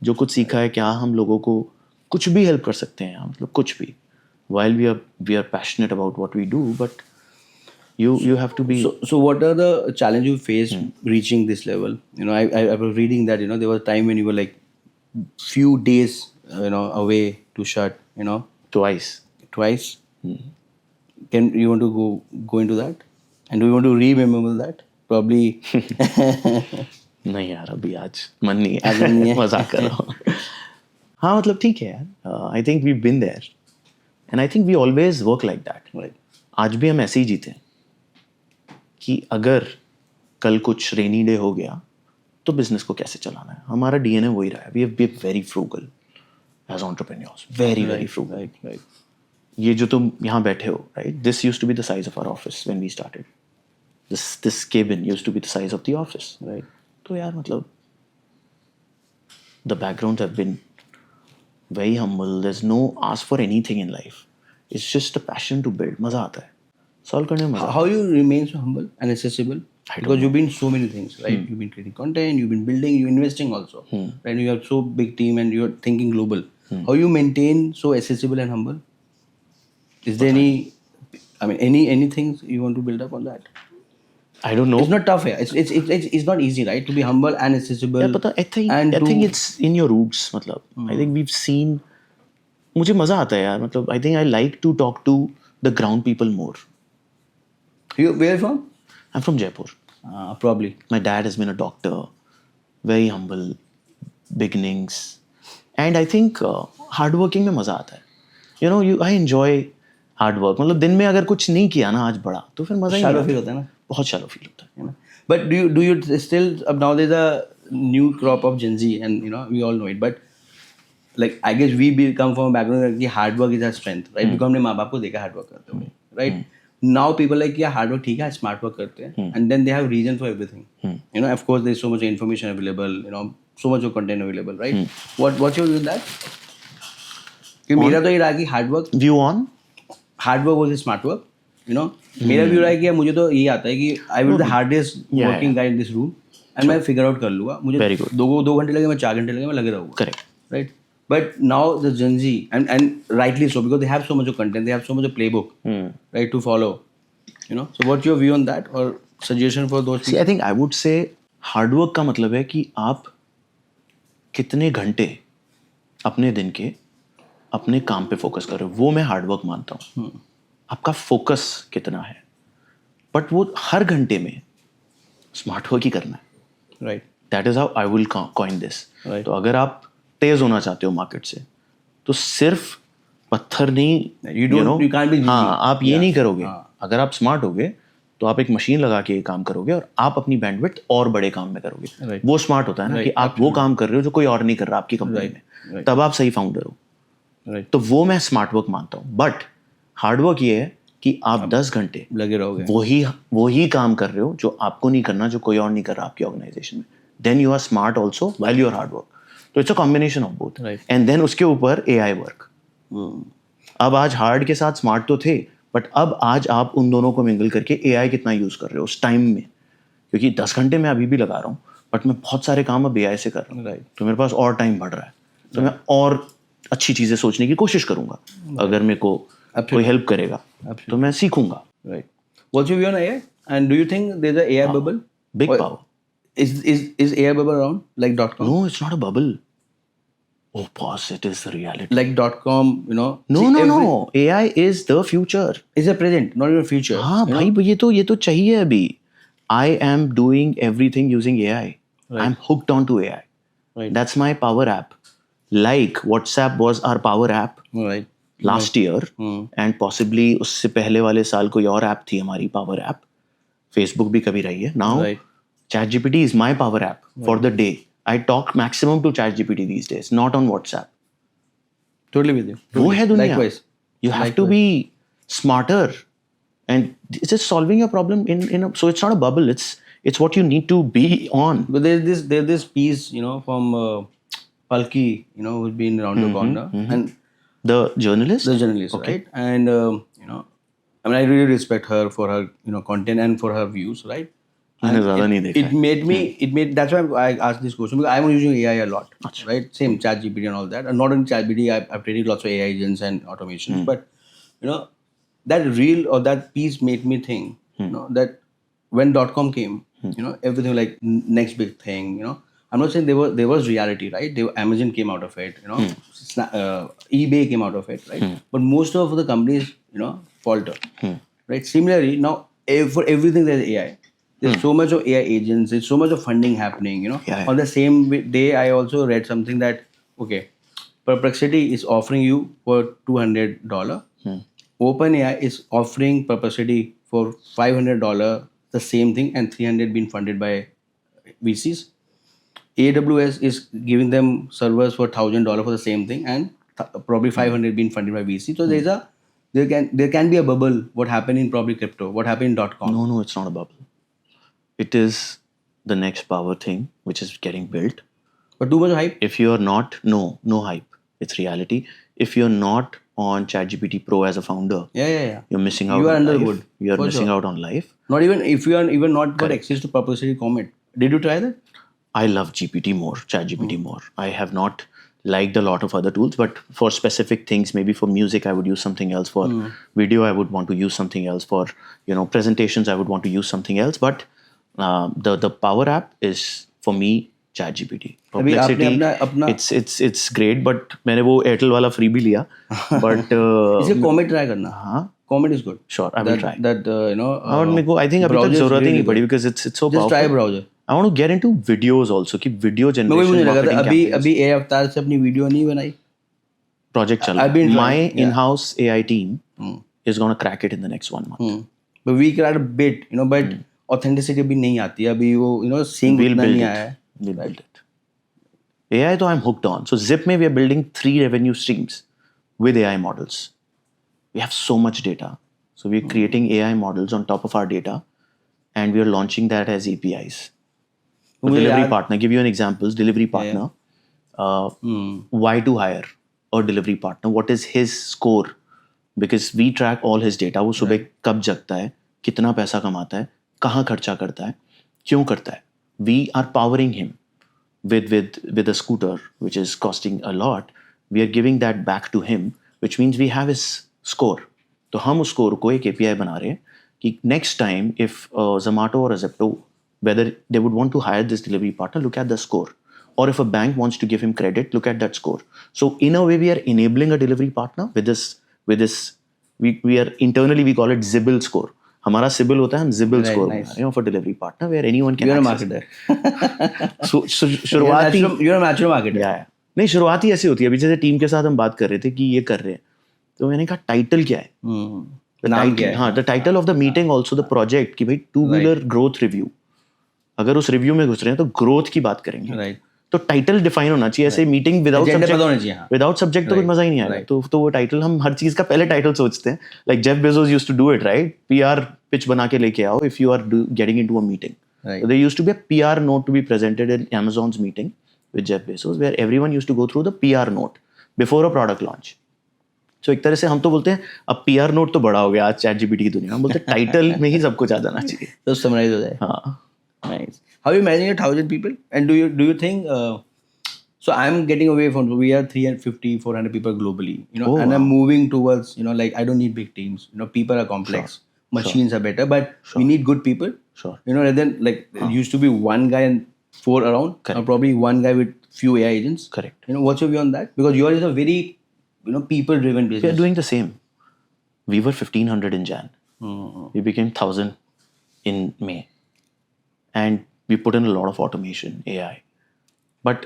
जो कुछ सीखा है क्या हम लोगों को कुछ भी help कर सकते हैं, मतलब कुछ भी. While we are passionate about what we do, but you have to be.
So what are the challenges you faced reaching this level? I was reading that there was a time when you were like few days away to shut. Twice. Can you want to go into that? And do you want to remember that? Probably.
नहीं यार अभी आज मन नहीं है मजाक कर रहा हूँ. हाँ मतलब ठीक है यार. I think we been there and I think we always work like that. आज भी हम ऐसे ही जीते हैं कि अगर कल कुछ रेनी डे हो गया तो बिजनेस को कैसे चलाना है. हमारा डीएनए वही रहा है. We have been very frugal as entrepreneurs. Very frugal. ये जो तुम यहाँ बैठे हो, right, this used to be the size of our office when we started. This cabin used to be the size of the office, right. तो यार मतलब the background have been very humble. There is no ask for anything in life. It's just a passion to build. मजा आता है solve करने में. मजा.
How you remain so humble and accessible? Because you've been so many things, right? You've been creating content, you've been building, you're investing also, right? You have so big team and you're thinking global. How you maintain so accessible and humble? Is there any things you want to build up on that?
I don't know.
It's not tough here. It's not easy, right? To be humble and accessible.
Yeah, but I think it's in your roots. मतलब I think we've seen. मुझे मजा आता है यार. मतलब I think I like to talk to the ground people more.
Where are you from?
I'm from Jaipur.
Probably.
My dad has been a doctor. Very humble beginnings, and I think hardworking में मजा आता है. I enjoy hard work. मतलब दिन में अगर कुछ नहीं किया ना आज बड़ा तो फिर मजा ही नहीं आता.
Shallow feel होता है ना.
बहुत shallow feel होता है.
But do you still now there's a new crop of Gen Z and we all know it, but like I guess we come from a background that hard work is our strength, right? Because हमने माँ बाप को देखा hard work करते हुए, right? Now people like hard work ठीक है, smart work करते हैं, and then they have reason for everything. Of course there's so much information available, so much of content available, right? What's your view on that? क्योंकि मेरा तो ये रहा कि hard work
view on
hard work versus smart work. मेरा view रहा है कि मुझे तो ये आता है कि I will the hardest working guy in this room and मैं फिगर आउट कर लूँगा. मुझे 2 घंटे लगे, मैं 4 घंटे लगे, मैं लगे रहूँगा.
Correct,
right. But now the Gen Z and rightly so because they have so much of content, they have so much of playbook, right, to follow. So what's your view on that or suggestion for those people?
See, I think I would say hard work का मतलब है कि आप कितने घंटे अपने दिन के अपने काम पे फोकस कर रहे हो. वो मैं हार्ड वर्क मानता हूँ. आपका फोकस कितना है, बट वो हर घंटे में स्मार्ट वर्क ही करना है.
Right.
That is how I will coin this. तो अगर आप तेज होना चाहते हो मार्केट से तो सिर्फ पत्थर नहीं,
you can't be
आप ये नहीं करोगे. अगर आप स्मार्ट होगे तो आप एक मशीन लगा के काम करोगे और आप अपनी बैंडविड्थ और बड़े काम में करोगे. वो स्मार्ट होता है ना कि आप वो काम कर रहे हो जो कोई और नहीं कर रहा आपकी कंपनी में. तब आप सही फाउंडर हो. तो वो मैं स्मार्ट वर्क मानता हूँ. बट हार्ड वर्क ये है कि आप 10 घंटे
लगे रहोगे,
वही काम कर रहे हो जो आपको नहीं करना, जो कोई और नहीं कर रहा आपकी ऑर्गेनाइजेशन में. Then you are smart also while you are hard work. तो it's a combination of both. And then उसके ऊपर AI वर्क. अब आज हार्ड के साथ स्मार्ट तो थे, बट अब आज आप उन दोनों को मिंगल करके AI कितना यूज कर रहे हो उस टाइम में. क्योंकि 10 घंटे मैं अभी भी लगा रहा हूँ, बट मैं बहुत सारे काम अब AI से कर रहा हूँ. तो मेरे पास और टाइम बढ़ रहा है. तो मैं और अच्छी चीजें सोचने की कोशिश करूंगा. अगर मेरे को कोई हेल्प करेगा तो मैं सीखूंगा.
Right. What's your view on AI? And do you think there's a AI bubble?
Big power.
Is AI bubble around like .com?
No, it's not a bubble. Oh, boss, it is the reality.
Like .com,
No. AI is the future.
Is a present, not your future.
हाँ भाई, ये तो चाहिए अभी. I am doing everything using AI. Right. I'm hooked onto AI. Right. That's my power app. Like WhatsApp was our power app.
Right.
Last year, and possibly उससे पहले वाले साल कोई और ऐप थी हमारी पावर ऐप. Facebook भी कभी रही है. Now
Right.
ChatGPT is my power app for the day. I talk maximum to ChatGPT these days, not on WhatsApp.
Totally with you.
वो है दुनिया.
Likewise.
You have to be smarter, and it's just solving your problem in a, so it's not a bubble. It's what you need to be on.
But there's this piece, from Palki, who's been around the corner, and
The journalist.
the journalist,
Okay.
right? And I mean, I really respect her for her content and for her views, right?
मैंने ज़्यादा नहीं देखा
It
है.
made me. That's why I asked this question, because I'm using AI a lot, right? Same ChatGPT and all that. And not only ChatGPT, I've created lots of AI agents and automations. But that reel or that piece made me think, that when .com came, everything like next big thing. I'm not saying there was reality, right? Amazon came out of it. eBay came out of it, right? But most of the companies, falter, right? Similarly, now for everything there's AI. There's so much of AI agents. There's so much of funding happening.
Yeah.
On the same day, I also read something that Perplexity is offering you for $200. OpenAI is offering Perplexity for $500. The same thing, and $300 being funded by VCs. AWS is giving them servers for $1,000 for the same thing, and probably $500 being funded by VC. So there can be a bubble. What happened in probably crypto? What happened in .com?
No, it's not a bubble. It is the next power thing which is getting built.
But too much hype.
If you're not, no hype. It's reality. If you're not on ChatGPT Pro as a founder,
Yeah.
you're missing out
You are
on
under the
life.
hood,
You're
for
missing
sure.
out on life.
Not even if you are even not got access to Perplexity Comet. Did you try that?
I love GPT more, ChatGPT more. I have not liked a lot of other tools, but for specific things, maybe for music, I would use something else. For video, I would want to use something else. For presentations, I would want to use something else. But the power app is for me ChatGPT.
अभी आपने
Perplexity,
अपना
it's great, but मैंने वो Airtel वाला free भी लिया. But
इसे Comet try करना.
हाँ,
Comet is good.
sure, I will try.
That
और मेरे को I think अभी तक
browser is
जरूरत ही
really
नहीं पड़ी
good.
because it's so
Just try
powerful.
browser.
I want to get into videos also. कि video
मैं वही
generation
मुझे लगा था
marketing
अभी
campaigns.
अभी AI अवतार से अपनी वीडियो नहीं बनाई.
Project चल
I've
रहा
been
है.
trying,
My
yeah.
in-house AI team is going to crack it in the next 1 month.
But we tried a bit, but authenticity अभी नहीं आती है. अभी वो sync
We'll
उतना
build
नहीं
it.
आया है.
We'll build it. AI तो I'm hooked on. So Zip में we are building 3 revenue streams with AI models. We have so much data. So we're creating AI models on top of our data, and we are launching that as APIs. So
मुझे
delivery
याद-
partner, give you an example. Delivery partner, why to hire a delivery partner? What is his score? Because we track all his data. वो सुबह कब जगता है, कितना पैसा कमाता है, कहाँ खर्चा करता है, क्यों करता है. We are powering him with a scooter which is costing a lot. We are giving that back to him, which means we have his score. तो हम उस score को एक API बना रहे हैं कि next time if Zomato or a Zepto, whether they would want to hire this delivery partner, look at the score. Or if a bank wants to give him credit, look at that score. So in a way, we are enabling a delivery partner with this. We are internally we call it Zibble score. हमारा Zibble होता है, हम Zibble
Right,
score
nice.
बना रहे हैं for delivery partner where anyone can
You're a
access.
marketer.
So शुरुआती
You're a natural marketer.
या नहीं शुरुआत ही ऐसी होती है. अभी जैसे टीम के साथ हम बात कर रहे थे कि ये कर रहे हैं, तो मैंने कहा टाइटल क्या है.
नाम क्या है?
हाँ, the title of the meeting also the project कि भाई 2-wheeler ग्रोथ रिव्यू. अगर उस रिव्यू में घुस रहे हैं तो ग्रोथ की बात करेंगे.
Right.
तो टाइटल डिफाइन होना चाहिए. ऐसे मीटिंग विदाउट
Agenda पता होना
सब्जेक्ट,
चाहिए, हाँ.
विदाउट सब्जेक्ट तो कुछ मजा ही नहीं आएगा. तो वो टाइटल हम हर चीज का पहले टाइटल सोचते हैं. Like Jeff Bezos used to do it, right? PR pitch बना के लेके आओ if you are getting into a meeting.
Right.
So there used to be a PR note to be presented in Amazon's meeting with Jeff Bezos, where everyone used to go through the PR note before a product launch. So एक तरह से हम तो बोलते हैं अब PR note तो बड़ा हो गया आज ChatGPT की दुनिया में. हम बोलते हैं टाइटल में ही सब कुछ आ जाना चाहिए.
तो समराइज हो जाए.
हाँ.
Nice. How are you managing 1,000 people? And do you think? So I'm getting away from. We are 350, 400 people globally.
Oh,
and I'm
wow.
moving towards. Like I don't need big teams. People are complex. Machines are better, but we need good people.
Sure.
Rather than like it used to be one guy and 4 around, or probably one guy with few AI agents.
Correct.
What's your view on that? Because yours is a very, people-driven business.
We are doing the same. We were 1,500 in Jan. We became 1,000 in May. And we put in a lot of automation, AI. But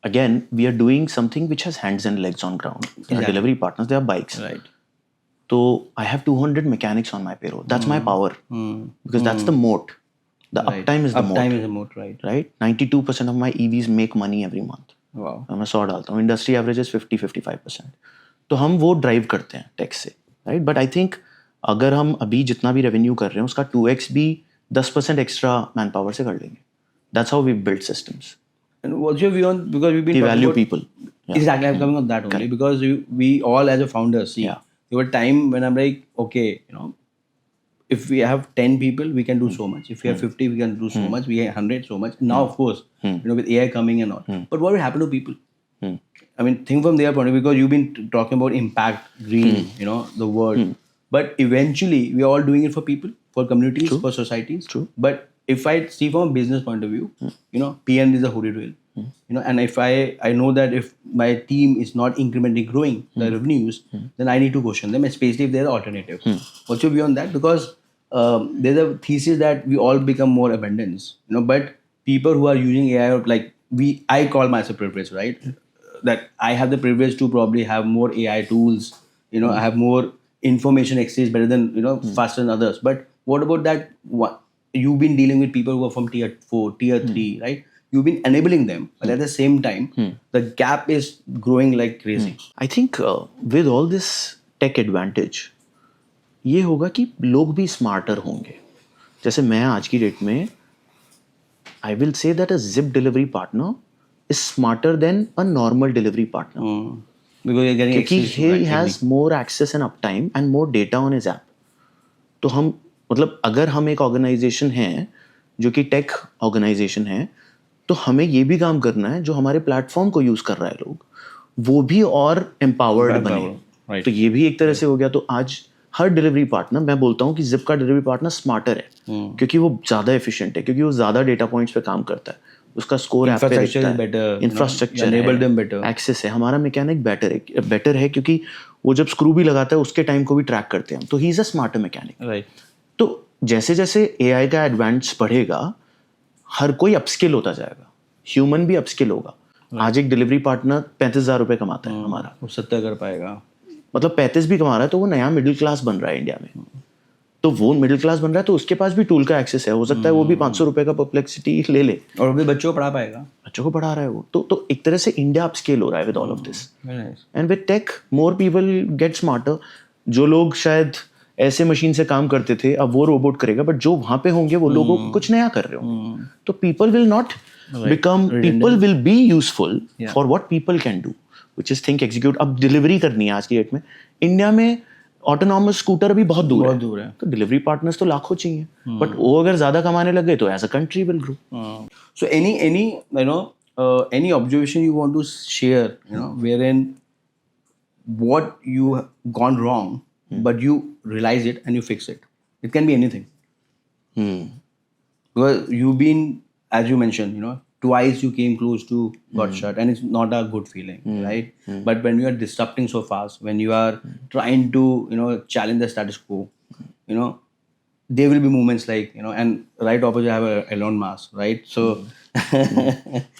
again, we are doing something which has hands and legs on ground. Our
Exactly.
delivery partners, they are bikes.
Right.
तो I have 200 mechanics on my payroll. That's my power. Because that's the moat. The uptime is the moat.
Uptime is a moat, right?
Right? 92% of my EVs make money every month.
Wow.
मैं 100 डालता हूँ. Industry average is 50-55%. तो हम वो drive करते हैं tax से, right? But I think अगर हम अभी जितना भी रेवेन्यू कर रहे हैं उसका 2x भी 10% एक्स्ट्रा मैन पावर से कर लेंगे. That's how we build systems.
And what's your view on, because we've been
We
talking
value
about,
people. Yeah.
Exactly, I'm coming on that only. Because we all as a founder see,
Yeah.
there were time when I'm like, okay, if we have 10 people, we can do so much. If we have 50, we can do so much. We have 100, so much. Now, of course, with AI coming and all. But what will happen to people? I mean, think from their point of view, because you've been talking about impact, green, the word. But eventually, we are all doing it for people, for communities, for societies.
True.
But if I see from a business point of view, P&D is a holy grail. And if I know that if my team is not incrementally growing the revenues, then I need to question them, especially if there's an alternative. What's your view on that? Because there's a thesis that we all become more abundance, but people who are using AI, like I call myself privileged, right? That I have the privilege to probably have more AI tools, I have more information access better than, faster than others. But what about that? What you've been dealing with people who are from tier 4, tier 3, right? You've been enabling them, but at the same time, the gap is growing like crazy.
I think with all this tech advantage, ये होगा कि लोग भी smarter होंगे. जैसे मैं आज की डेट में I will say that a Zip delivery partner is smarter than a normal delivery partner.
Because you're getting
क्योंकि
access to
he
actively.
has more access and uptime and more data on his app. तो हम मतलब अगर हम एक organisation हैं जो कि टेक ऑर्गेनाइजेशन है, तो हमें ये भी काम करना है जो हमारे प्लेटफॉर्म को यूज कर रहा है लोग, वो भी और एम्पावर्ड बने.
right.
तो ये भी एक तरह से हो गया. तो आज हर डिलीवरी पार्टनर, मैं बोलता हूँ कि जिप का डिलीवरी पार्टनर स्मार्टर है क्योंकि वो ज़्यादा एफिशिएंट है, क्योंकि वो ज़्यादा डेटा पॉइंट्स पे काम करता है, उसका स्कोर ऐप पे दिखता है, इंफ्रास्ट्रक्चर है, एक्सेस है. हमारा मैकेनिक बेटर है क्योंकि वो जब स्क्रू भी लगाता है उसके टाइम को भी ट्रैक करते हैं. तो he is a smarter mechanic.
Right.
तो जैसे जैसे AI का एडवांस बढ़ेगा, हर कोई अपस्किल होता जाएगा, ह्यूमन भी अपस्किल होगा. आज एक डिलीवरी पार्टनर 35,000 रुपये कमाता है हमारा,
वो 70 कर पाएगा,
मतलब 35 भी कमा रहा है, तो वो नया मिडिल क्लास बन रहा है इंडिया में. तो वो मिडिल क्लास बन रहा है तो उसके पास भी टूल का एक्सेस है, हो सकता है वो भी 500 रुपये का परप्लेक्सिटी ले ले
और अपने बच्चों को पढ़ा पाएगा,
बच्चों को पढ़ा रहा है वो. तो एक तरह से इंडिया अपस्केल हो रहा है with all of this. And with tech more people get smarter. जो लोग शायद ऐसे मशीन से काम करते थे अब वो रोबोट करेगा, बट जो वहां पे होंगे वो लोगों को कुछ नया कर रहे होंगे. तो people will not become, people will be useful for what people can do, which is think execute. अब डिलीवरी करनी है आज की डेट में इंडिया में, ऑटोनॉमस स्कूटर अभी बहुत दूर है. तो डिलीवरी पार्टनर्स तो लाखों चाहिए, बट वो अगर ज्यादा कमाने लग गए तो as a country will grow.
So any observation you want to share, wherein what you have gone wrong, but you realize it and you fix it. It can be anything. Because you've been, as you mentioned, twice you came close to got shut, and it's not a good feeling, right? But when you are disrupting so fast, when you are trying to, challenge the status quo, there will be moments like, and right opposite I have Elon Musk, right? So,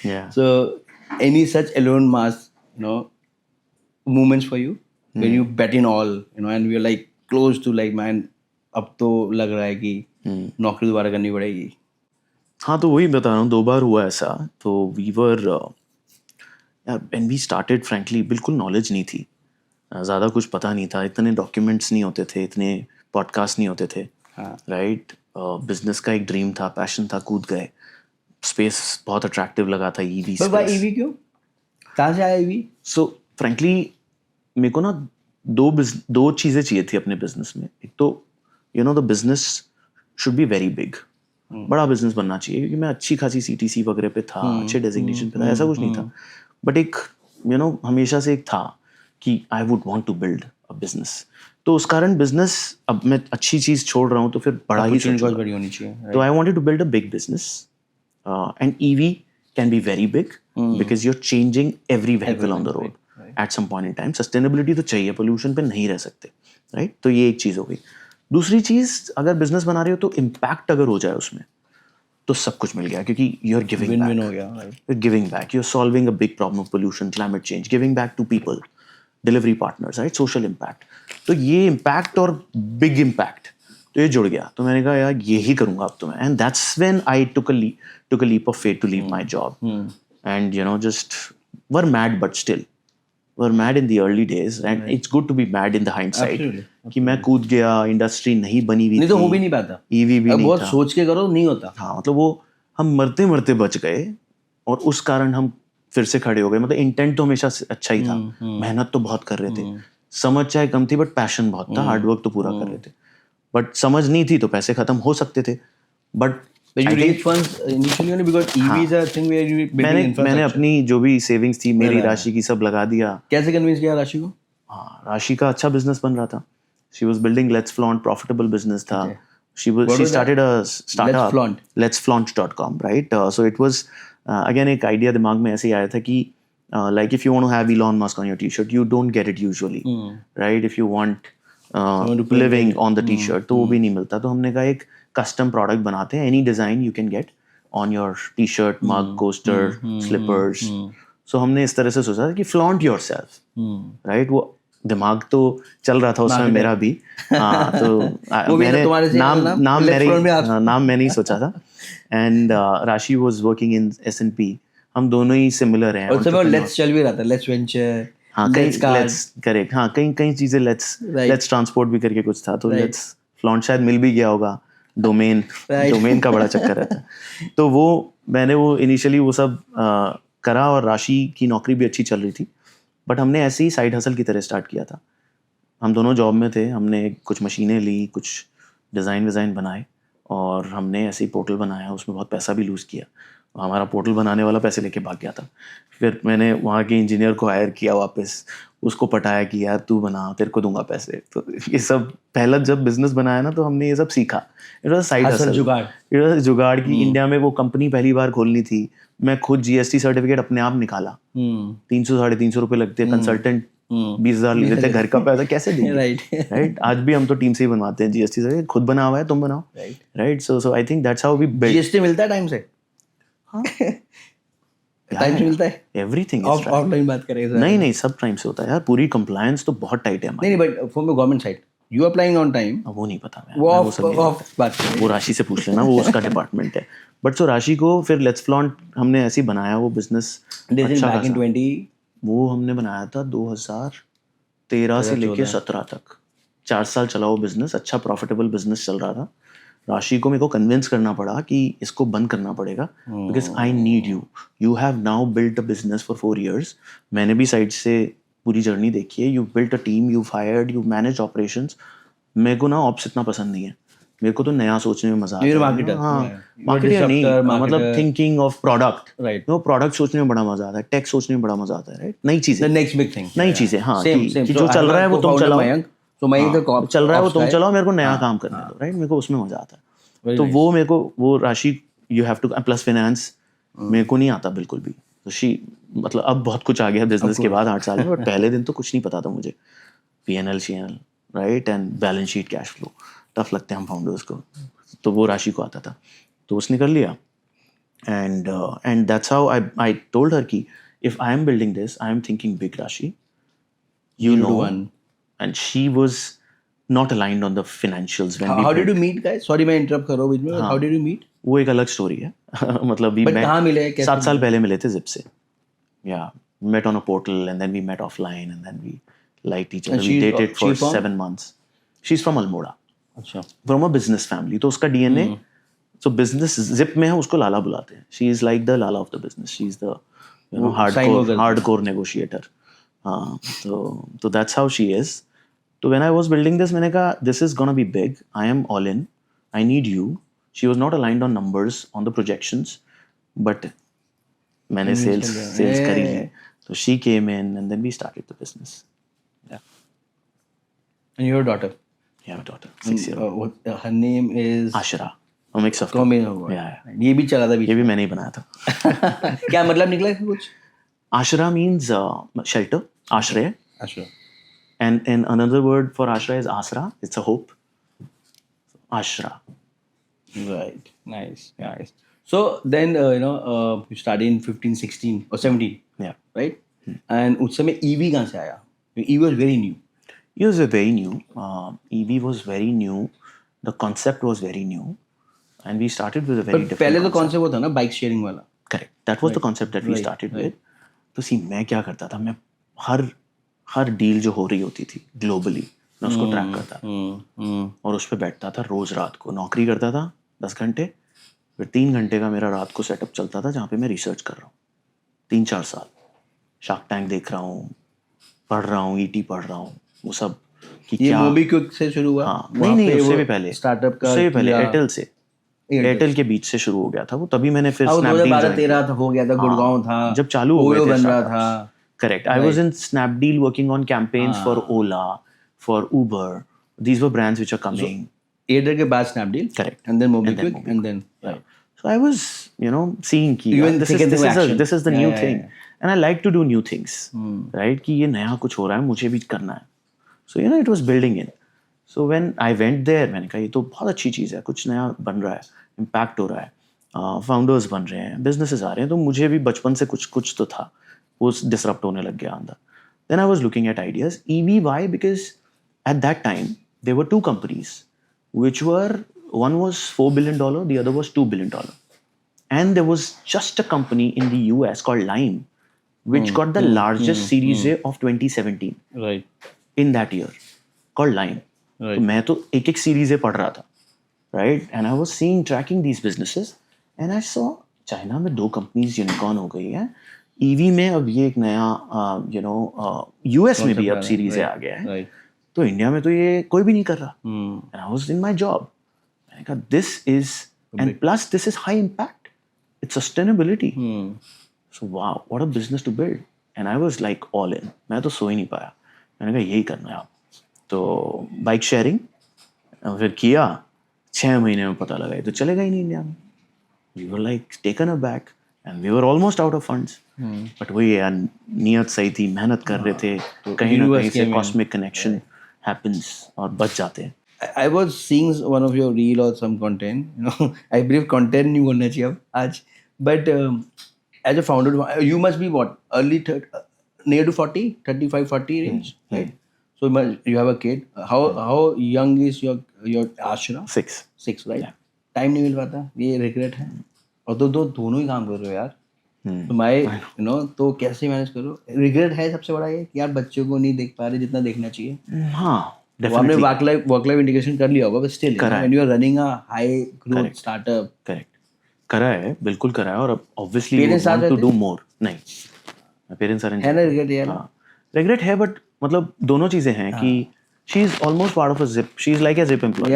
Yeah.
So any such Elon Musk, moments for you when you bet in all, and we're like close to like, man, अब तो लग रहा है कि नौकरी दोबारा करनी पड़ेगी.
हाँ, तो वही बता रहा हूँ, 2 बार हुआ ऐसा. तो we were when we started, frankly बिल्कुल नॉलेज नहीं थी, ज़्यादा कुछ पता नहीं था, इतने डॉक्यूमेंट्स नहीं होते थे, इतने पॉडकास्ट नहीं होते थे, राइट? बिजनेस का एक ड्रीम था, पैशन था, कूद गए. स्पेस बहुत अट्रैक्टिव लगा था, ईवी स्पेस.
ईवी क्यों, कहाँ से आया ईवी?
सो फ्रैंकली मेरे को ना दो चीज़ें चाहिए थी अपने बिजनेस में. एक तो the business should be very big, बड़ा बिजनेस बनना चाहिए, क्योंकि मैं अच्छी खासी CTC वगैरह पे था, अच्छे डेजिग्नेशन पे था, ऐसा कुछ नहीं था. बट एक हमेशा से एक था कि I would want to build a business. तो उस कारण बिजनेस, अब मैं अच्छी चीज़ छोड़ रहा हूँ तो फिर बड़ा ही सोचूंगा.
बड़ी होनी चाहिए.
तो I wanted to build a big business, and EV can be very big because you're changing every vehicle on the road at some point in time. Sustainability तो चाहिए, pollution पे नहीं रह सकते, right? तो ये एक चीज़ हो गई. दूसरी चीज़, अगर बिजनेस बना रहे हो तो इम्पैक्ट अगर हो जाए उसमें तो सब कुछ मिल गया, क्योंकि you're giving back.
हो गया, right?
You're giving back. You're solving a big problem of pollution, climate change, giving back to people. Delivery partners, right, social impact. तो ये इम्पैक्ट और बिग इम्पैक्ट तो ये जुड़ गया. तो मैंने कहा यार यही करूँगा अब तो मैं. And that's when I took a leap of faith to leave my job. And you know just were mad but still were mad in the early days, and it's good to be mad in the hindsight.
Absolutely.
कि मैं कूद गया, industry नहीं बनी हुई
नहीं
थी,
तो हो भी नहीं पाता,
ईवी भी
अब
नहीं
बहुत
था.
सोच के करो नहीं होता.
हाँ मतलब वो हम मरते मरते बच गए और उस कारण हम फिर से खड़े हो गए. मतलब इंटेंट तो हमेशा से अच्छा ही था, मेहनत तो बहुत कर रहे थे, समझ चाहे कम थी बट पैशन बहुत था, हार्डवर्क तो पूरा कर रहे थे. बट समझ नहीं थी तो पैसे खत्म हो सकते थे. But
But you raised funds initially only because EV is a thing where you building
मैंने
infrastructure.
अपनी जो भी सेविंग्स थी मेरी राशि की सब लगा दिया.
कैसे कन्विंस किया राशि को?
हाँ राशि का अच्छा बिजनेस बन रहा था. She was building let's flaunt, profitable business था. she started a startup, letsflaunt.com, right? So it was again एक idea दिमाग में ऐसे ही आया था कि like if you want to have Elon Musk on your t-shirt, you don't get it usually, right? If you want living on the t-shirt, तो वो भी नहीं मिलता. तो हमने कहा एक custom product बनाते हैं, any design you can get on your t-shirt, mug, coaster, slippers. So हमने इस तरह से सोचा था कि flaunt yourself, right? वो दिमाग तो चल रहा था उसमें मेरा भी. हाँ तो मैंने नाम मैंने ही सोचा था. एंड राशि वाज वर्किंग इन S&P. हम दोनों ही सिमिलर हैं.
और सब लेट्स चल भी रहा था, लेट्स वेंचर,
हाँ लेट्स करेक्ट, हाँ कई चीजें लेट्स ट्रांसपोर्ट भी करके कुछ था. तो लेट्स फ्लॉन्ट शायद मिल भी गया होगा. डोमेन का बड़ा चक्कर रहता. तो वो मैंने वो इनिशियली वो सब करा और राशि की नौकरी भी अच्छी चल रही थी. बट हमने ऐसे ही साइड हसल की तरह स्टार्ट किया था. हम दोनों जॉब में थे, हमने कुछ मशीनें ली, कुछ डिज़ाइन बनाए और हमने ऐसे ही पोर्टल बनाया. उसमें बहुत पैसा भी लूज़ किया. हमारा पोर्टल बनाने वाला पैसे लेके भाग गया था. फिर मैंने वहाँ के इंजीनियर को हायर किया वापस, उसको पटाया कि यार तू बना, तेरे को दूंगा पैसे. तो ये सब पहला जब बिजनेस बनाया ना तो हमने ये सब सीखा. It was side hustle, it was जुगाड़ की. इंडिया में वो कंपनी पहली बार खोलनी थी. मैं खुद GST सर्टिफिकेट अपने आप निकाला. 300-350 रुपए लगते हैं. कंसल्टेंट 20,000 लेते, घर का पैसा कैसे देंगे, राइट? आज भी हम तो टीम से ही बनवाते हैं GST सर्टिफिकेट. खुद बना हुआ है, तुम बनाओ, right? So I think that's how we build.
GST मिलता है टाइम से? हाँ टाइम से मिलता है.
एवरीथिंग
ऑफलाइन बात करें.
नहीं सब टाइम से होता है यार. पूरी कंप्लायंस तो बहुत टाइट है हमारी.
नहीं but from the government side you are applying on time.
वो नहीं पता मैं,
वो
राशि से पूछ लेना, वो उसका डिपार्टमेंट है. बट सो राशि को फिर लेट्स फ्लॉन्ट हमने ऐसे ही बनाया. वो बिजनेस अच्छा खासा वो हमने बनाया था 2013 से लेके 17 तक. 4 साल चला वो बिजनेस. अच्छा प्रॉफिटेबल बिजनेस चल रहा था. राशि को मेरे को कन्विंस करना पड़ा कि इसको बंद करना पड़ेगा, because I need you have now built a business for 4 years. मैंने भी साइड से पूरी जर्नी देखी है. You built a team, you hired, you manage operations. मेरे को ना ऑप्स इतना पसंद नहीं है. मेरे को तो नया सोचने में मजा आता है. मार्केटर नहीं, मतलब थिंकिंग ऑफ प्रोडक्ट, राइट? वो प्रोडक्ट सोचने में बड़ा मजा आता है, टेक सोचने में बड़ा मजा आता है, राइट? नई चीजें,
नेक्स्ट बिग थिंग,
नई चीजें. हाँ कि जो चल रहा है वो तुम चलाओ, चल रहा है वो तुम चलाओ, मेरे को नया काम करने दो, राइट? मेरे को उसमें मजा आता है. तो वो मेरे को वो राशि you have two plus finance मेरे को नहीं आता बिल्कुल भी. तो मतलब अब बहुत कुछ आ गया बिजनेस के बाद 8 साल में. बट पहले दिन तो कुछ नहीं पता था मुझे. PNL CNL, right? And balance sheet, cash flow tough लगते हैं हम फाउंडर्स को. तो वो राशि को आता था, तो उसने कर लिया. And that's how I told her कि if I am building this, I am thinking big Rashi, you know. And she was not aligned on the financials when
how did you meet guys? Sorry मैं interrupt कर रहा हूँ बीच में. How did you meet?
वो एक अलग story है. मतलब
कहाँ मिले,
7 साल पहले मिले थे Zip से. Yeah, met on a portal and then we met offline and then we liked each other. We dated for 7 months. She's from Almora. अच्छा. From a business family. तो उसका DNA, so business Zip में है, उसको लाला बुलाते हैं. She is like the Lala of the business. She is the hardcore negotiator. So that's how she is. तो when I was building this, मैंने कहा this is gonna be big. I am all in. I need you. She was not aligned on numbers, on the projections, but मैंने sales करी ली. So she came in and then we started the business. Yeah.
And your daughter?
Yeah, my daughter, 6-year-old.
Her name is
Ashra. A mix of
yeah. ये भी चला था.
ये भी मैंने ही बनाया था.
क्या मतलब निकला इसमें कुछ?
Ashra means shelter. आश्रय.
Ashra.
And another word for Ashra is Asra. It's a hope. Ashra.
Right. Nice. So then, you started in 15, 16 or 17.
Yeah.
Right? And उस समय EV कहाँ से आया? EV was very new.
It was very new. EV was very new. The concept was very new, and we started with a very
But
different.
पहले तो
concept.
concept वो था ना बाइक शेयरिंग वाला.
Correct. That was the concept that we started with. तो सी मैं क्या करता था, मैं हर डील जो हो रही होती थी ग्लोबली मैं उसको ट्रैक करता था और उस पर बैठता था रोज रात को. नौकरी करता था 10 घंटे, फिर 3 घंटे का मेरा रात को सेटअप चलता था जहाँ पे मैं रिसर्च कर रहा हूँ. 3-4 साल शार्क टैंक देख रहा हूँ, पढ़ रहा हूँ, ईटी पढ़ रहा हूँ, वो सब कि
ये
क्या.
मोबीक्विक से शुरू हुआ.
हाँ नहीं उससे भी पहले,
स्टार्टअप का
उससे भी पहले
किया.
एयरटेल के बीच से शुरू हो गया था वो. तभी मैंने फिर
अब
स्नैपडील
2012-13 हो गया था. गुड़गांव था
जब चालू हो गए थे
बन रहा
startups.
था.
Correct. I was in Snapdeal working on campaigns for Ola, for Uber. These were brands which are coming.
Airtel के बाद Snapdeal.
Correct.
And then MobiKwik and then right.
So I was, seeing ki, this is the new thing. And I like to do new things. Right? कि ये नया कुछ हो रहा है, मुझे भी करना है. So it was building in. So when I went there, मैंने कहा ये तो बहुत अच्छी चीज़ है, कुछ नया बन रहा है, इम्पैक्ट हो रहा है, फाउंडर्स बन रहे हैं, बिजनेसेस आ रहे हैं. तो मुझे भी बचपन से कुछ तो था, वो डिसरप्ट होने लग गया अंदर. Then I was looking at ideas. EV, why? Because at that time there were 2 companies which were, one was $4 billion, the other was $2 billion. And there was just a company in the US called Lime which got the largest Series A of 2017
Right.
in that year, called Lime.
Right.
तो मैं तो एक Series A पढ़ रहा था, right? And I was tracking these businesses, and I saw China में 2 companies unicorn हो गई हैं. ईवी में अब ये एक नया यूएस में भी अब सीरीज आ गया है. तो इंडिया में तो ये कोई भी नहीं कर रहा. And I was in my job. मैंने कहा this is, and plus this is high impact, it's sustainability. So wow, what a business to build. And I was like all in. मैं तो सो ही नहीं पाया. मैंने कहा यही करना है आप. तो बाइक शेयरिंग फिर किया. 6 महीने में पता लगा ये तो चलेगा ही नहीं इंडिया में. We were like taken aback and we were almost out of funds. But वही यार, नियत सही थी, मेहनत कर रहे थे, कहीं ना कहीं से cosmic connection happens और बच जाते हैं.
I was seeing one of your reel or some content. I believe content नहीं बोलना चाहिए अब आज. But as a founder, you must be what, early near to 40, 35, 40 range, right? So you have a kid. How young is your Ashra?
6,
right? Time नहीं मिल पाता, ये regret है. और तो दोनों ही काम कर रहे हो यार. तो मैं तो कैसे मैनेज करो. रिग्रेट है सबसे बड़ा ये कि यार बच्चों को नहीं देख पा रहे जितना देखना चाहिए.
हाँ
हमने वर्क लाइफ इंटीग्रेशन कर लिया होगा, but still when you are running a high growth startup.
Correct करा है, बिल्कुल करा है. और obviously you want to do more. नहीं, पेरेंट्स आर
है ना रिग्रेट यार.
रिग्रेट है, बट मतलब दोनों चीजें हैं कि she is almost part of a Zypp. She is like a Zypp employee.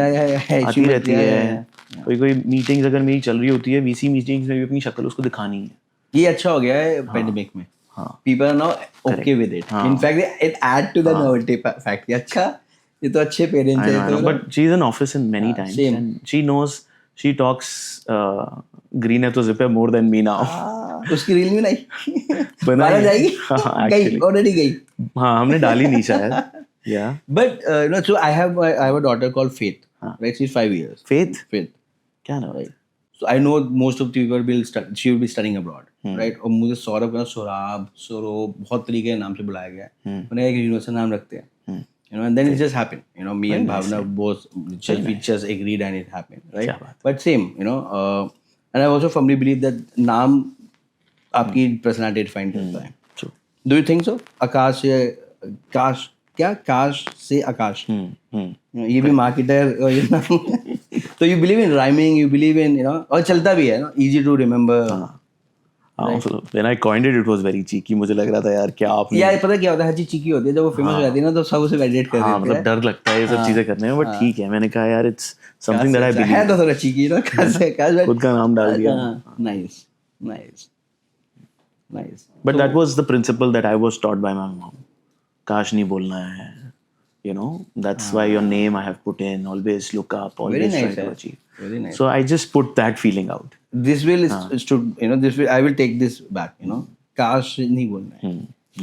आती रहती है. कोई मीटिंग्स अगर मेरी चल रही होती है, वीसी मीटिंग्स में भी अपनी शक्ल उसको दिखानी है.
ये अच्छा हो गया है पेंडेमिक में. People are now okay with it. In fact it add to the novelty fact. अच्छा, ये तो अच्छे पेरेंट्स हैं. तो
but she is in office in many times and she knows, she talks green है तो जिप है मोर देन मी नाउ.
उसकी रील में नहीं
बनाई
जाएगी. गई ऑलरेडी गई.
हाँ, हमने डाली नहीं शायद. Yeah.
But so I have a daughter called Faith. Right, she's 5 years.
Faith.
क्या नाम है? So I know most of the people she will be studying abroad, right? और मुझे सौरभ का सौरभ बहुत तरीके के नाम से बुलाया गया है. मैंने एक यूनिवर्सल नाम रखते हैं. And then it just happened. Me and Bhavna both we just agreed and it happened, right? But same, and I also firmly believe that नाम आपकी personality define करता है.
True.
Do you think so? आकाश से आकाश. ये भी marketer. तो you believe in rhyming, you believe in और चलता भी है ना, easy to remember.
When I coined it, it was very cheeky. मुझे लग रहा था यार क्या आपने.
यार पता क्या होता है, हर चीज cheeky होती है. जब वो फेमस हो जाती है ना तो सब उसे वैलिडेट कर देते हैं.
मतलब डर लगता है ये सब चीजें करने में, बट ठीक है. मैंने कहा यार it's something that I believe.
है तो थोड़ा cheeky ना.
खुद का नाम डाल दिया.
Nice.
But that was the principle that I was taught by my mom. काश नहीं बोलना है. That's why your name I have put in. Always look up. Always try to achieve.
Very nice.
So I just put that feeling out.
This will I will take this back. काश नहीं बोलना है.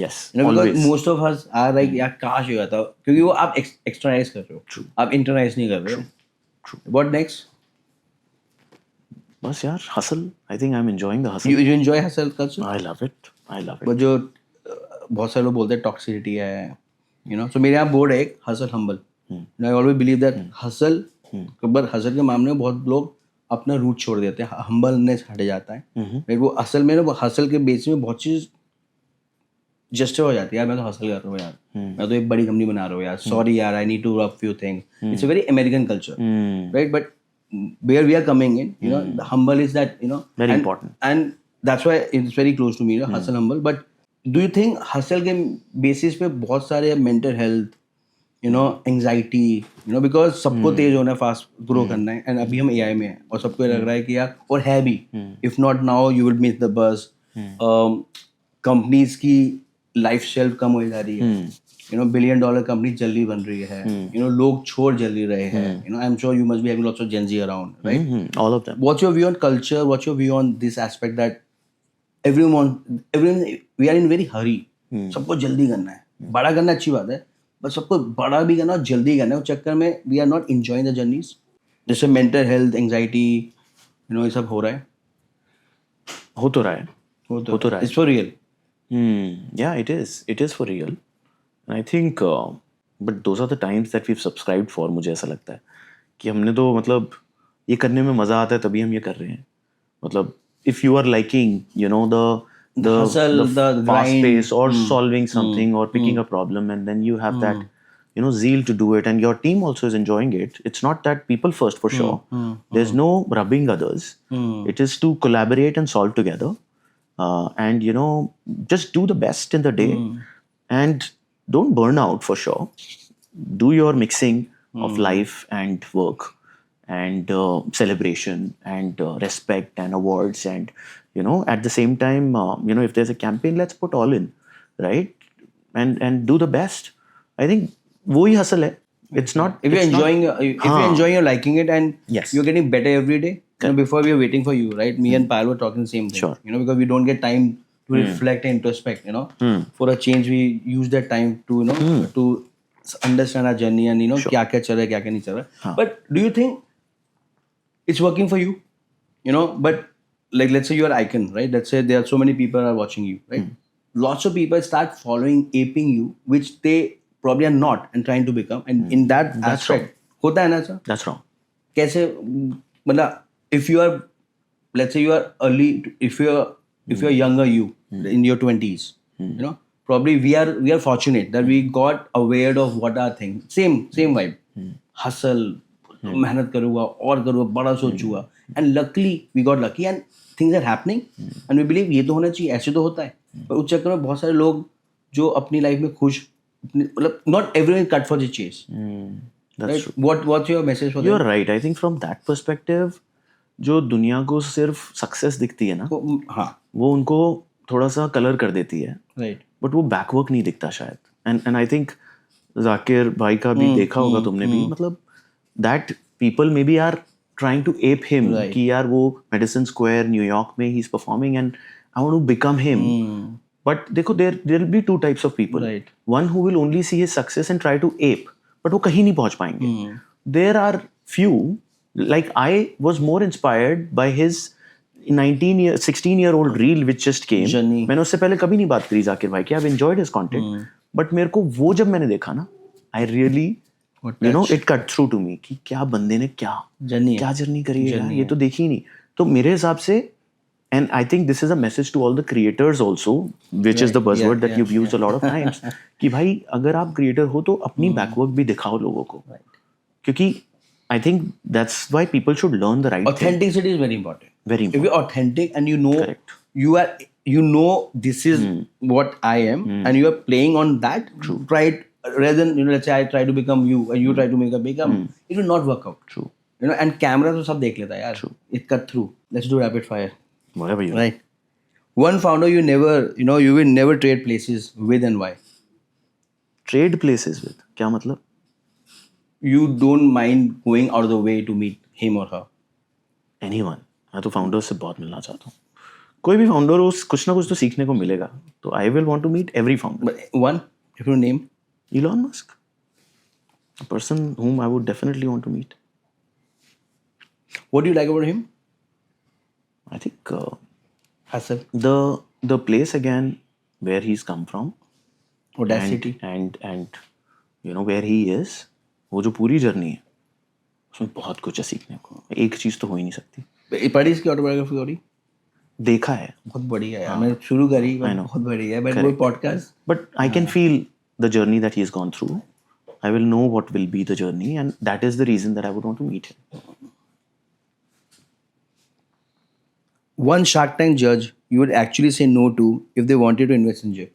Yes.
Because
Always.
most of us are like यार काश हो जाता, क्योंकि वो आप externalize कर रहे हो.
True.
आप internalize नहीं कर रहे हो.
True.
What next?
बस यार hustle. I think I'm enjoying the hustle.
You enjoy hustle culture?
I love it.
but जो बहुत सारे लोग बोलते हैं टॉक्सिसिटी है, So मेरे यहाँ बोर्ड है एक hustle humble. I always believe that hustle, पर hustle के मामले में बहुत लोग अपना रूट छोड़ देते हैं, humbleness हट जाता है. मेरे को असल में ना वो hustle के बेस में बहुत चीज जस्टिफाई हो जाती है, यार मैं तो हसल कर रहा हूँ यार, मैं तो एक बड़ी कंपनी बना रहा हूँ यार, सॉरी यार, I need to rub few things. It's a very American culture, right? But where we are coming in, the humble is that,
Very
and,
important.
and that's why it's very close to me, hustle humble. But do you think hustle के basis पे बहुत सारे mental health, anxiety, because सबको तेज होना है, fast grow करना है, and अभी हम AI में हैं और सबको लग रहा है कि यार, और है भी, if not now you will miss the bus. Companies की लाइफ शेल्फ कम हो जा रही है, $1 billion कंपनी जल्दी बन रही है, लोग छोड़ जल्दी रहे हैं, I am sure you must be having lots of Gen Z around, right?
All of them.
What's your view on culture, what's your view on this aspect that everyone we are in very hurry, सबको जल्दी करना है, बड़ा करना अच्छी बात है, but सबको बड़ा भी करना और जल्दी करना है, उस चक्कर में we are not enjoying the journeys, जैसे मेंटल हेल्थ, एंग्जाइटी, ये सब हो रहा है.
हो तो रहा है.
It's for real.
Yeah, it is. It is for real. And I think, but those are the times that we've subscribed for. मुझे ऐसा लगता है कि हमने तो मतलब ये करने में मजा आता है तभी हम ये कर रहे हैं. मतलब if you are liking, the
hustle, the
fast
grind.
pace or solving something or picking a problem, and then you have that zeal to do it, and your team also is enjoying it. It's not that people first for sure. There's no rubbing others. It is to collaborate and solve together. And just do the best in the day, and don't burn out for sure. Do your mixing of life and work, and celebration and respect and awards, and at the same time, if there's a campaign, let's put all in, right? And do the best. I think wo hi hustle hai. It's not
if you're enjoying you're liking it, and
Yes.
you're getting better every day. Before we were waiting for you, right? Me and Payal were talking the same thing.
Sure.
Because we don't get time to reflect and introspect. For a change, we use that time to to understand our journey, and क्या क्या चल रहा है, क्या क्या नहीं चल रहा है. But do you think it's working for you? But like, let's say you are icon, right? Let's say there are so many people are watching you, right? Lots of people start following, aping you, which they probably are not, and trying to become. And in that aspect, होता है ना sir?
That's wrong.
कैसे, मतलब if you are, let's say you are early, if you are younger, you in your 20s, probably we are fortunate that we got aware of what our thing, same vibe, hustle, मेहनत करूँगा और करूँगा, बड़ा सोचूंगा, and luckily we got lucky and things are happening, and we believe ये तो होना चाहिए, ऐसे तो होता है. पर उस चक्कर में बहुत सारे लोग जो अपनी लाइफ में खुश, मतलब not everyone cut for the chase.
That's
Right?
true.
What's your message for
You're
them?
right. I think from that perspective, जो दुनिया को सिर्फ सक्सेस दिखती है ना,
हाँ,
वो उनको थोड़ा सा कलर कर देती है,
राइट.
बट वो बैकवर्क नहीं दिखता शायद. एंड आई थिंक जाकिर भाई का भी देखा होगा तुमने भी, मतलब that people may be are trying to ape him, कि यार वो मेडिसन स्क्वायर न्यूयॉर्क में he is performing and I want to become him. But देखो, there will be two types of people.
Right.
One who will only see his success and try to ape, but वो कहीं नहीं पहुंच पाएंगे. There are few, like I was more inspired by his 16-year-old reel which just came.
Journey.
मैंने उससे पहले कभी नहीं बात करी जाकिर भाई की. I've enjoyed his content, but मेरे को वो जब मैंने देखा ना, I really, it cut through to me कि क्या बंदे ने क्या जर्नी करी है यार, ये तो देखी ही नहीं. तो मेरे हिसाब से, and I think this is a message to all the creators also, which is the buzzword that you've used a lot of times, कि भाई अगर आप creator हो तो अपनी बैकवर्क भी दिखाओ लोगों को, क्योंकि I think that's why people should learn the right thing.
Authenticity is very important.
Very
If
important.
you're authentic and
Correct.
you know this is what I am, and you are playing on that, try it, rather than let's say I try to become you and you try to become, it will not work out.
True.
And camera तो सब देख लेता है यार. It cut through. Let's do rapid fire.
Whatever you
Right. One founder you never, you will never trade places with, and why?
Trade places with, क्या मतलब?
You don't mind going out of the way to meet him or her.
Anyone. मैं तो founder से बहुत मिलना चाहता हूँ. कोई भी फाउंडर हो, कुछ ना कुछ तो सीखने को मिलेगा. तो I will want to meet every founder.
But one, if you name.
Elon Musk. A person whom I would definitely want to meet.
What do you like about him?
I think
Hustle.
the place again where he's come from.
Audacity.
And where he is, वो जो पूरी journey है उसमें बहुत कुछ है सीखने को. एक चीज तो हो ही नहीं सकती.
पढ़ी इसकी ऑटोबायोग्राफी थोड़ी?
देखा है.
बहुत बढ़िया है. मैंने शुरू करी but बहुत बढ़िया है. बट वो podcast,
But I can feel the journey that he's gone through. I will know what will be the journey, and that is the reason that I would want to meet him.
one Shark Tank judge you would actually say no to if they wanted to invest in you.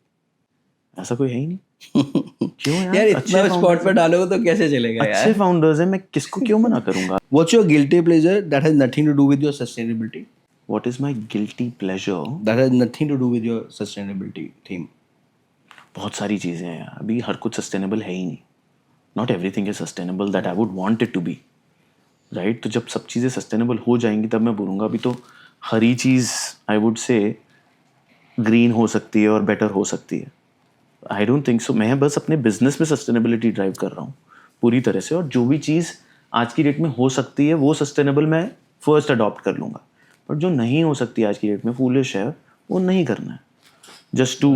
ऐसा कोई है ही नहीं. क्यों यार?
यार इतना spot पे डालोगे तो कैसे चलेगा यार?
अच्छे फाउंडर्स हैं, मैं किसको क्यों मना करूंगा?
What's your guilty pleasure that has nothing to do with your sustainability?
What is my guilty pleasure?
That has nothing to do with your sustainability theme.
बहुत सारी चीजें हैं यार. अभी हर कुछ सस्टेनेबल है ही नहीं. Not everything is sustainable that I would want it to be. Right? तो जब सब चीज़ें सस्टेनेबल हो जाएंगी तब मैं बोलूँगा. अभी तो हर ही चीज़ आई वुड से ग्रीन हो सकती है और बेटर हो सकती है. I don't think so. मैं बस अपने बिजनेस में सस्टेनेबिलिटी ड्राइव कर रहा हूँ पूरी तरह से, और जो भी चीज़ आज की डेट में हो सकती है वो सस्टेनेबल मैं फर्स्ट अडॉप्ट कर लूँगा. बट जो नहीं हो सकती आज की डेट में, फूलिश है, वो नहीं करना है. Just to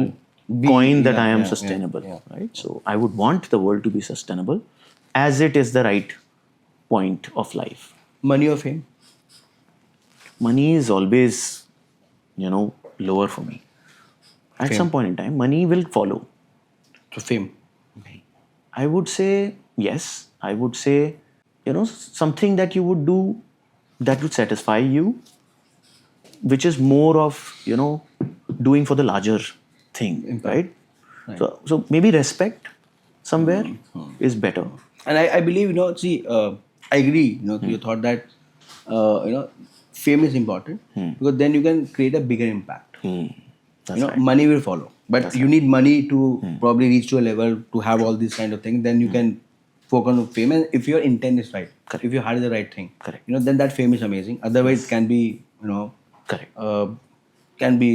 coin that I am sustainable, right? So I would want the world to be sustainable as it is the right point of life.
Money or fame?
Money is always, lower for me. At some point in time, money will follow.
So fame?
I would say yes. I would say, something that you would do that would satisfy you, which is more of, doing for the larger thing, right? So maybe respect somewhere is better.
And I believe, see, I agree, your thought that, fame is important because then you can create a bigger impact.
That's right.
Money will follow, but you need money to probably reach to a level to have all these kind of things. Then you can focus on fame, and if your intent is right, if you hire the right thing,
correct,
then that fame is amazing. Otherwise, it can be,
correct,
can be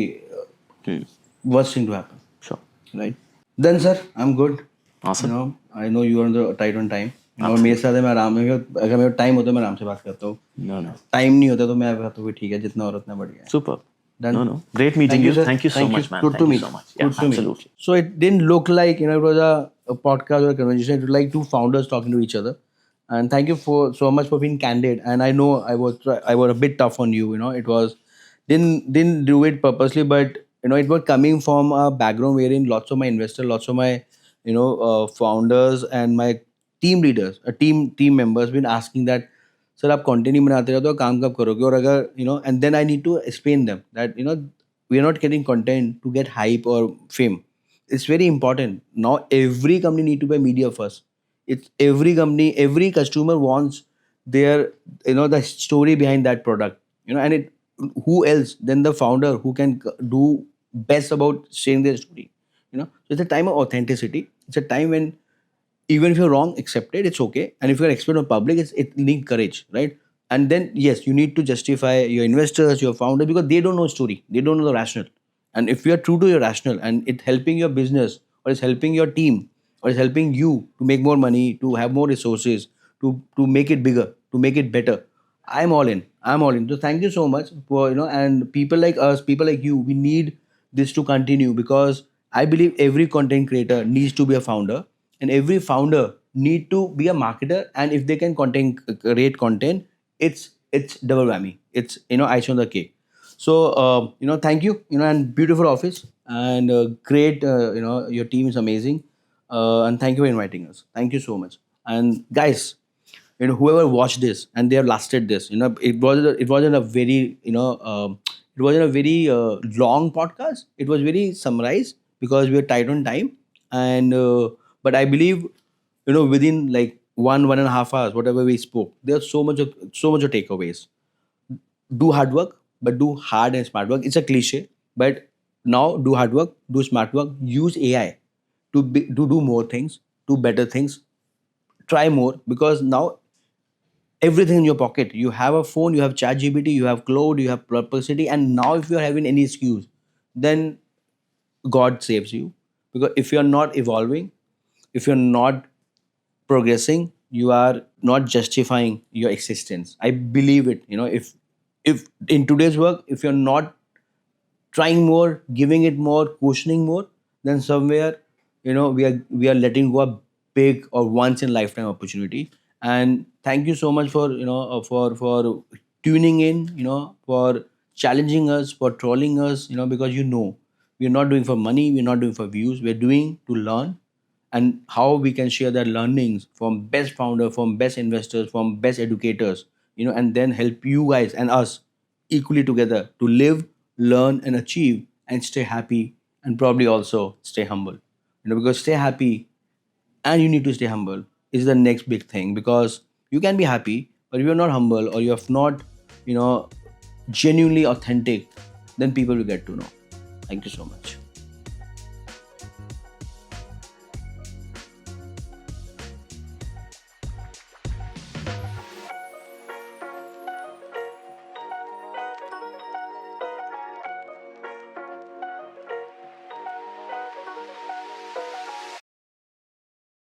worst thing to happen.
Sure.
Right. Then sir, I'm good.
Awesome.
I know you are tight on time. और मेरे साथ है, मैं आराम में, अगर मेरा time होता है मैं आराम से बात करता हूँ.
No.
टाइम नहीं होता तो मैं कहता हूँ ठीक है, जितना और उतना बढ़िया.
Super.
Done.
No. Great meeting you. Thank you so much, man.
Good to meet.
So much. Yeah, absolutely.
So it didn't look like it was a podcast or a conversation. It was like two founders talking to each other. And thank you so much for being candid. And I know I was a bit tough on you. It was didn't do it purposely, but it was coming from a background wherein lots of my investors, lots of my founders and my team leaders, team members been asking that, sir, आप content नहीं बनाते रहते हो, काम कब करोगे? और अगर and then I need to explain them that we are not getting content to get hype or fame. It's very important. Now every company need to be media first. It's every company, every customer wants their the story behind that product. And who else than the founder who can do best about sharing their story. So it's a time of authenticity. It's a time when even if you're wrong, accept it, it's okay. And if you're expert on public, it needs courage, right? And then yes, you need to justify your investors, your founder, because they don't know story, they don't know the rationale. And if you are true to your rationale and it's helping your business or it's helping your team or it's helping you to make more money, to have more resources, to make it bigger, to make it better, I'm all in. So thank you so much for and people like us, people like you, we need this to continue, because I believe every content creator needs to be a founder, and every founder need to be a marketer. And if they can create content, it's double whammy. It's icing on the cake. So thank you. And beautiful office and great. Your team is amazing. And thank you for inviting us. Thank you so much. And guys, whoever watched this and they have lasted this, it wasn't a very it wasn't a very long podcast. It was very summarized because we are tight on time. And but I believe within like 1.5 hours, whatever we spoke, there's so much of takeaways. Do hard work, but do hard and smart work. It's a cliche, but now do hard work, do smart work, use AI to do more things, do better things, try more, because now everything in your pocket. You have a phone, you have ChatGPT, you have Cloud, you have Perplexity, and now if you're having any excuse, then God saves you. Because if you're not evolving, if you're not progressing, you are not justifying your existence. I believe it. If in today's work, if you're not trying more, giving it more, questioning more, then somewhere we are letting go of big or once in lifetime opportunity. And thank you so much for for tuning in, for challenging us, for trolling us, because we're not doing for money, we're not doing for views, we're doing to learn, and how we can share their learnings from best founder, from best investors, from best educators, and then help you guys and us equally together to live, learn, and achieve, and stay happy, and probably also stay humble. Because stay happy and you need to stay humble is the next big thing. Because you can be happy, but if you're not humble or you're not, you know, genuinely authentic, then people will get to know. Thank you so much.